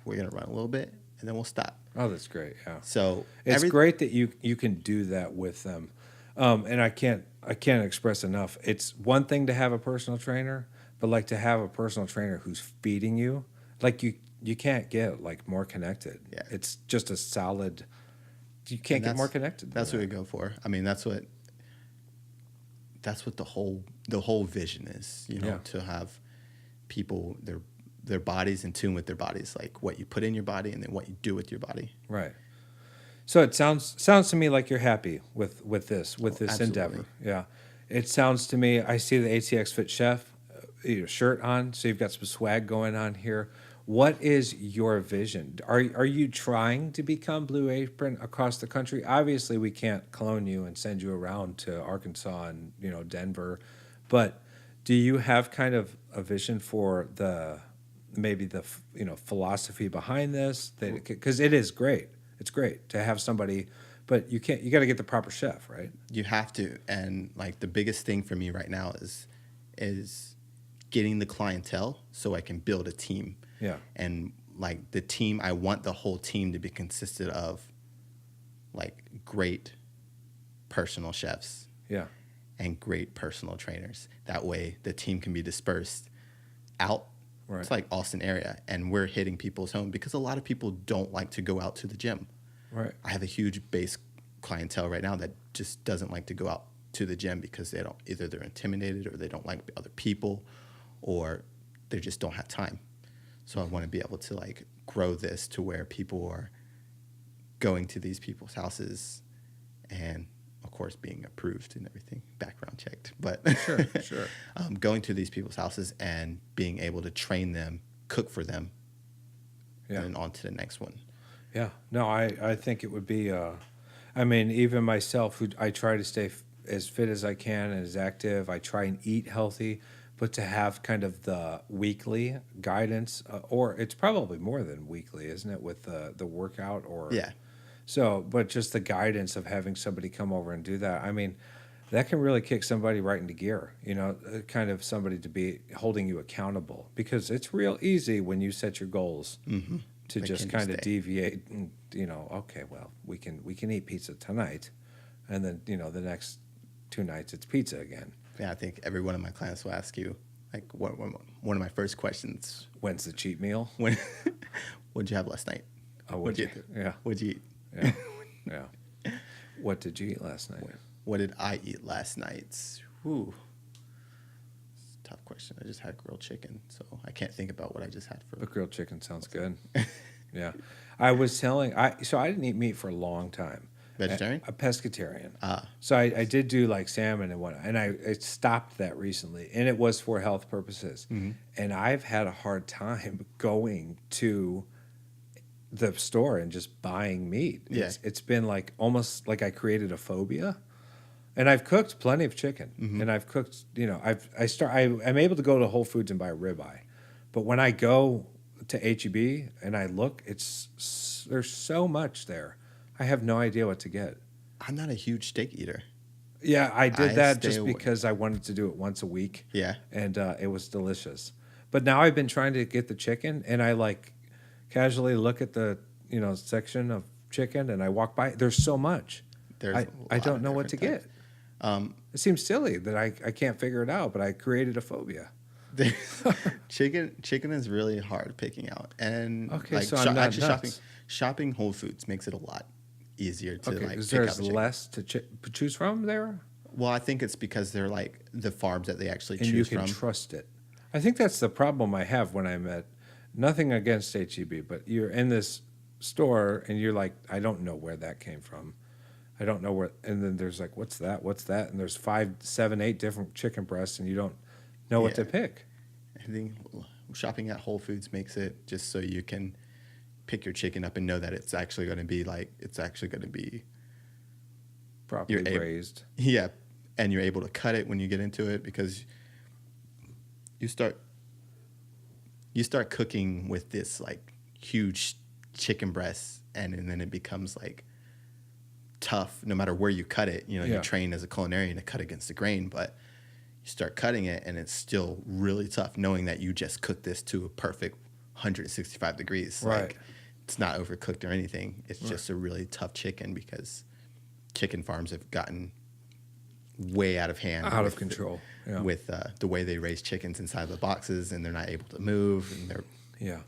We're gonna run a little bit, and then we'll stop. Oh, that's great. Yeah. So It's great that you can do that with them, and I can't express enough. It's one thing to have a personal trainer, but like to have a personal trainer who's feeding you, like you can't get like more connected. Yeah. It's just a solid. You can't get more connected. That's what we go for. I mean, that's what the whole vision is. You know, Yeah. to have people their bodies in tune with their bodies, like what you put in your body and then what you do with your body. Right. So it sounds to me like you're happy with this Absolutely. endeavor. Yeah. It sounds to me. I see the ATX Fit Chef shirt on, so you've got some swag going on here. What is your vision? Are you trying to become Blue Apron across the country? Obviously, we can't clone you and send you around to Arkansas and Denver, but do you have kind of a vision for maybe the philosophy behind this? Because it is great. It's great to have somebody, but you got to get the proper chef, right? You have to, and like the biggest thing for me right now is getting the clientele so I can build a team. Yeah. And like the team, I want the whole team to be consisted of like great personal chefs. Yeah. And great personal trainers. That way the team can be dispersed out Right. to like Austin area, and we're hitting people's home because a lot of people don't like to go out to the gym. Right. I have a huge base clientele right now that just doesn't like to go out to the gym because either they're intimidated or they don't like other people or they just don't have time. So I want to be able to like grow this to where people are going to these people's houses and of course being approved and everything, background checked, but Sure. Going to these people's houses and being able to train them, cook for them, Yeah. and then on to the next one. Yeah, no, I think it would be. I mean, even myself, who I try to stay as fit as I can and as active. I try and eat healthy, but to have kind of the weekly guidance, or it's probably more than weekly, isn't it? With the workout or Yeah. So, but just the guidance of having somebody come over and do that. I mean, that can really kick somebody right into gear. Kind of somebody to be holding you accountable, because it's real easy when you set your goals. To Like, just can you kind of stay? deviate and okay, well, we can eat pizza tonight, and then the next 2 nights it's pizza again. Yeah, I think every one of my clients will ask you, like, one of my first questions, When's the cheat meal? what'd you have last night? Oh, What'd you yeah, What'd you eat? yeah, yeah. What did you eat last night? What did I eat last night? Whew. It's a tough question. I just had grilled chicken, so I can't think about what I just had for. The grilled chicken sounds good. Yeah, I was telling so I didn't eat meat for a long time. Vegetarian? A pescatarian. Ah. So I did do like salmon and whatnot, and I stopped that recently, and it was for health purposes. And I've had a hard time going to the store and just buying meat. Yeah. It's been like almost like I created a phobia. And I've cooked plenty of chicken, and I've cooked. I'm able to go to Whole Foods and buy a ribeye, but when I go to HEB and I look, there's so much there. I have no idea what to get. I'm not a huge steak eater. Yeah, I did I that stay just away. because I wanted to do it once a week. Yeah. And it was delicious. But now I've been trying to get the chicken, and I like casually look at the section of chicken, and I walk by. There's so much. There's a I lot don't of know what to different get. types. It seems silly that I can't figure it out, but I created a phobia. Chicken is really hard picking out, and Okay, so I'm not actually nuts. shopping Whole Foods makes it a lot easier to Okay, like is pick out there's the chicken. less to choose from there, Well, I think it's because they're like the farms that they actually and you choose can from. trust it. I think that's the problem I have when I'm at nothing against HEB, but you're in this store and you're like, I don't know where that came from. I don't know where, and then there's like, what's that? What's that? And there's 5, 7, 8 different chicken breasts, and you don't know what Yeah, to pick. I think shopping at Whole Foods makes it just so you can pick your chicken up and know that it's actually going to be you're Properly able, raised. yeah, and you're able to cut it when you get into it because you start cooking with this like huge chicken breast, and then it becomes like tough no matter where you cut it. You know, Yeah. you train as a culinarian to cut against the grain, but you start cutting it and it's still really tough knowing that you just cooked this to a perfect 165 degrees. Right. Like it's not overcooked or anything. It's just a really tough chicken because chicken farms have gotten way out of hand, Out of control. Yeah. with the way they raise chickens inside the boxes, and they're not able to move, and they're Yeah,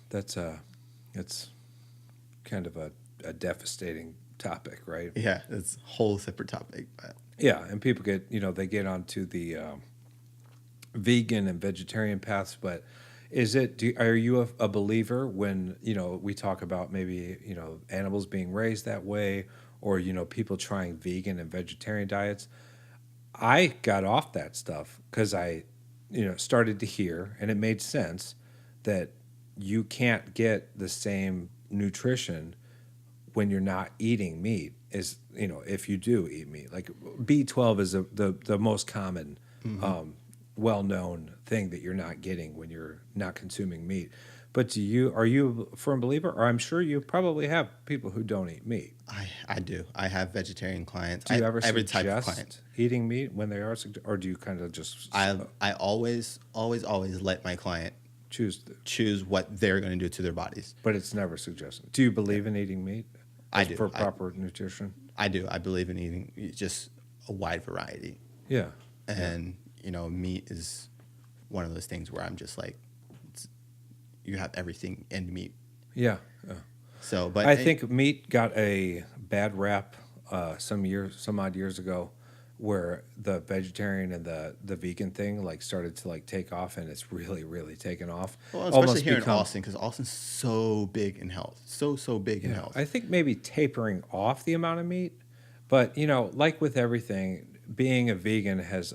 it's kind of a devastating topic, right? yeah, it's a whole separate topic. But Yeah, and people get, they get onto the vegan and vegetarian paths, but are you a believer when, we talk about maybe, animals being raised that way, or, people trying vegan and vegetarian diets? I got off that stuff because I, started to hear, and it made sense that you can't get the same nutrition when you're not eating meat as if you do eat meat. Like B12 is the most common, well-known thing that you're not getting when you're not consuming meat. But are you a firm believer? Or I'm sure you probably have people who don't eat meat. I do. I have vegetarian clients. Do you ever every type of suggest client. eating meat when they are, or do you kind of just I always let my client choose what they're going to do to their bodies. but it's never suggested. Do you believe in eating meat I do. for proper nutrition? I do. I believe in eating just a wide variety. Yeah. And, meat is one of those things where I'm just like, you have everything in meat. Yeah. So, but I think meat got a bad rap some odd years ago, where the vegetarian and the vegan thing like started to like take off, and it's really, really taken off. well, especially here in Austin, because Austin's so big in health. So big in health. I think maybe tapering off the amount of meat, but like with everything, being a vegan has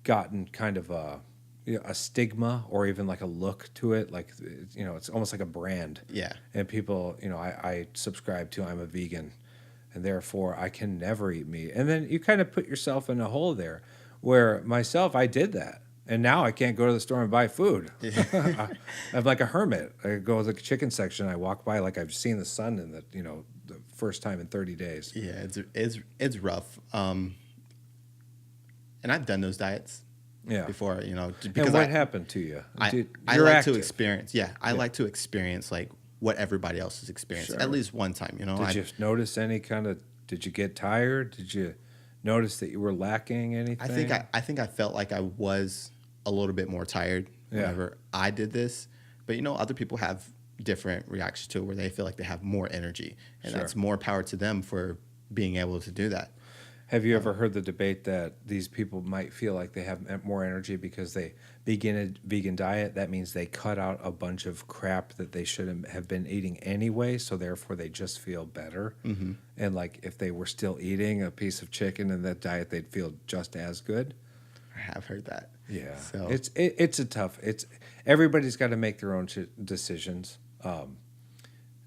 gotten kind of a stigma, or even like a look to it. Like it's almost like a brand. Yeah. And people, I subscribe to, I'm a vegan, and therefore I can never eat meat. And then you kind of put yourself in a hole there, where myself, I did that. And now I can't go to the store and buy food. I'm like a hermit. I go to the chicken section. I walk by like I've seen the sun in the first time in 30 days. Yeah, it's rough. And I've done those diets before, because And what happened to you? I You're like active. to experience. Yeah, I like to experience like what everybody else has experienced Sure. at least one time. Did you notice any kind of? Did you get tired? Did you notice that you were lacking anything? I think I felt like I was a little bit more tired whenever I did this, but other people have different reactions to it, where they feel like they have more energy, and that's more power to them for being able to do that. Have you ever heard the debate that these people might feel like they have more energy because they begin a vegan diet? That means they cut out a bunch of crap that they shouldn't have been eating anyway, so therefore they just feel better. Mm-hmm. And like if they were still eating a piece of chicken in that diet, they'd feel just as good. I have heard that. Yeah, So it's a tough. Everybody's got to make their own decisions. and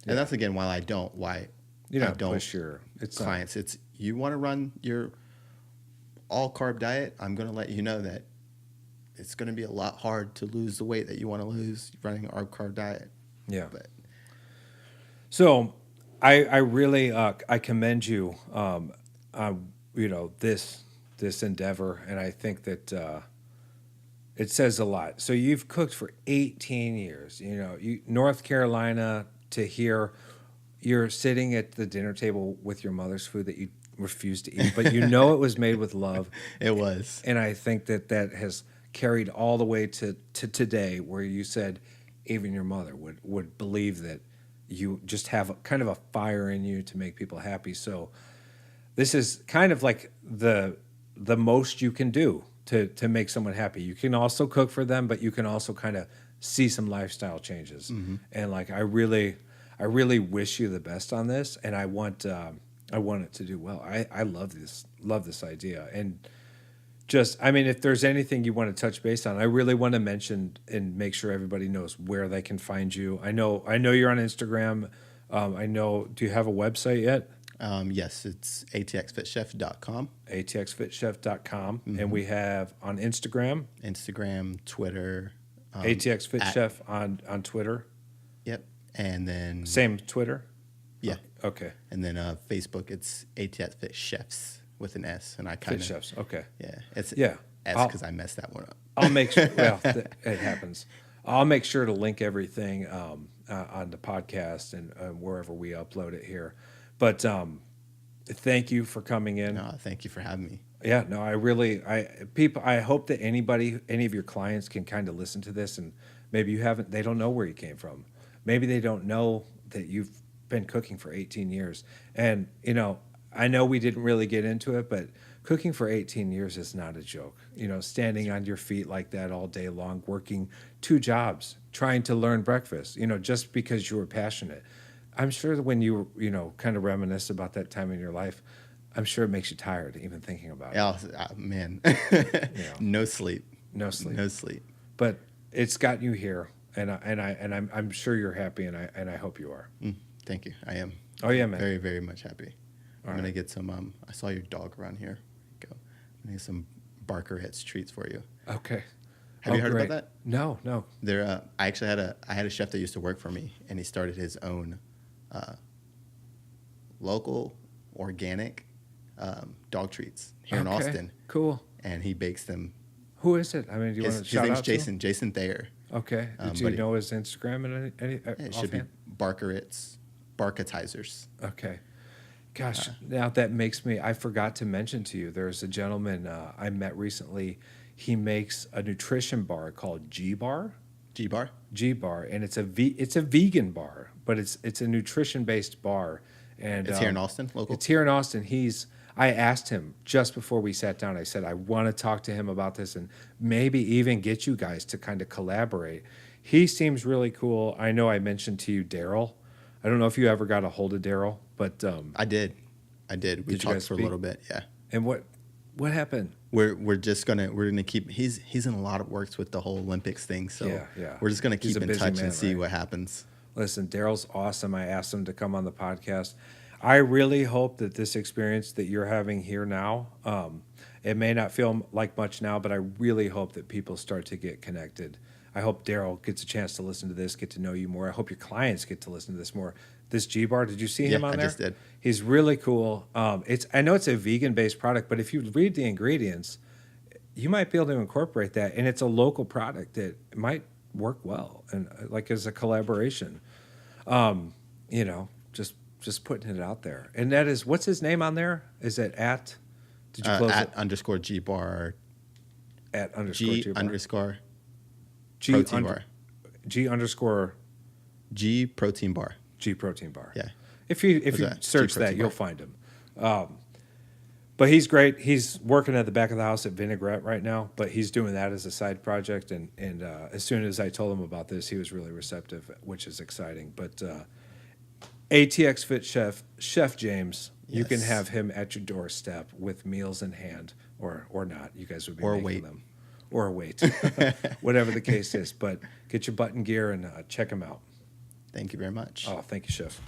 that's again why I don't Push your clients. It's you want to run your all carb diet. I'm going to let you know that it's going to be a lot hard to lose the weight that you want to lose running an all carb diet. Yeah. But So, I really I commend you, this endeavor, and I think that it says a lot. So you've cooked for 18 years. North Carolina to here. You're sitting at the dinner table with your mother's food that you refuse to eat, but you know it was made with love. It was. And I think that has carried all the way to today, where you said even your mother would believe that you just have kind of a fire in you to make people happy. So this is kind of like the most you can do to make someone happy. You can also cook for them, but you can also kind of see some lifestyle changes. And like I really wish you the best on this, and I want it to do well. I love this idea. And just, I mean, if there's anything you want to touch base on, I really want to mention and make sure everybody knows where they can find you. I know you're on Instagram. Do you have a website yet? Yes, it's atxfitchef.com. atxfitchef.com. And we have on Instagram. Instagram, Twitter. ATX Fit Chef on Twitter. Yep. And then... Same Twitter? Yeah. Okay. And then Facebook, it's ATX Fit Chefs with an S. And I kind of... Fit Chefs, okay. Yeah. It's S because I messed that one up. I'll make sure... Well, it happens. I'll make sure to link everything on the podcast and wherever we upload it here. But thank you for coming in. No, thank you for having me. Yeah, no, I hope that any of your clients can kind of listen to this, and maybe they don't know where you came from. Maybe they don't know that you've been cooking for 18 years. And, I know we didn't really get into it, but cooking for 18 years is not a joke. Standing on your feet like that all day long, working 2 jobs, trying to learn breakfast, just because you were passionate. I'm sure that when you kind of reminisce about that time in your life, I'm sure it makes you tired even thinking about it. Oh, man. No sleep. No sleep. No sleep. But it's gotten you here, and I'm sure you're happy, and I hope you are. Thank you. I am. Oh yeah, man. Very, very much happy. I'm gonna right. get some. I saw your dog around here. Go. I'm gonna get some Barkeret's treats for you. Okay. Have you heard great. about that? No. There. I actually had a chef that used to work for me, and he started his own local organic dog treats here in Austin. Cool. And he bakes them. Who is it? I mean, do you want to His shout name's out Jason. Jason Thayer. Okay. Did you know his Instagram and any It should be Barkeret's Barketizers. Okay. Gosh, now that makes me, I forgot to mention to you, there's a gentleman I met recently. He makes a nutrition bar called G-Bar. G-Bar? G-Bar, and it's a vegan bar, but it's a nutrition-based bar. And it's here in Austin, local? It's here in Austin. I asked him just before we sat down, I said, I want to talk to him about this and maybe even get you guys to kind of collaborate. He seems really cool. I know I mentioned to you Daryl. I don't know if you ever got a hold of Daryl, but I did. We talked for a little bit, yeah. And what happened? We're gonna keep. He's in a lot of works with the whole Olympics thing, so yeah. we're just gonna keep in touch and see right? what happens. Listen, Daryl's awesome. I asked him to come on the podcast. I really hope that this experience that you're having here now, it may not feel like much now, but I really hope that people start to get connected. I hope Daryl gets a chance to listen to this, get to know you more. I hope your clients get to listen to this more. This G-Bar, did you see him on there? I just did. He's really cool. I know it's a vegan-based product, but if you read the ingredients, you might be able to incorporate that, and it's a local product that might work well, and like as a collaboration. Just putting it out there. And that is, what's his name on there? Is it at? Did you close it? _G-Bar. _G-Bar. G protein bar. G protein bar. G protein bar. Yeah. If you search that, you'll find him. But he's great. He's working at the back of the house at Vinaigrette right now, but he's doing that as a side project. And as soon as I told him about this, he was really receptive, which is exciting. But ATX Fit Chef James, you can have him at your doorstep with meals in hand, or not. You guys would be making them. Or wait, whatever the case is. But get your button gear and check him out. Thank you very much. Oh, thank you, Chef.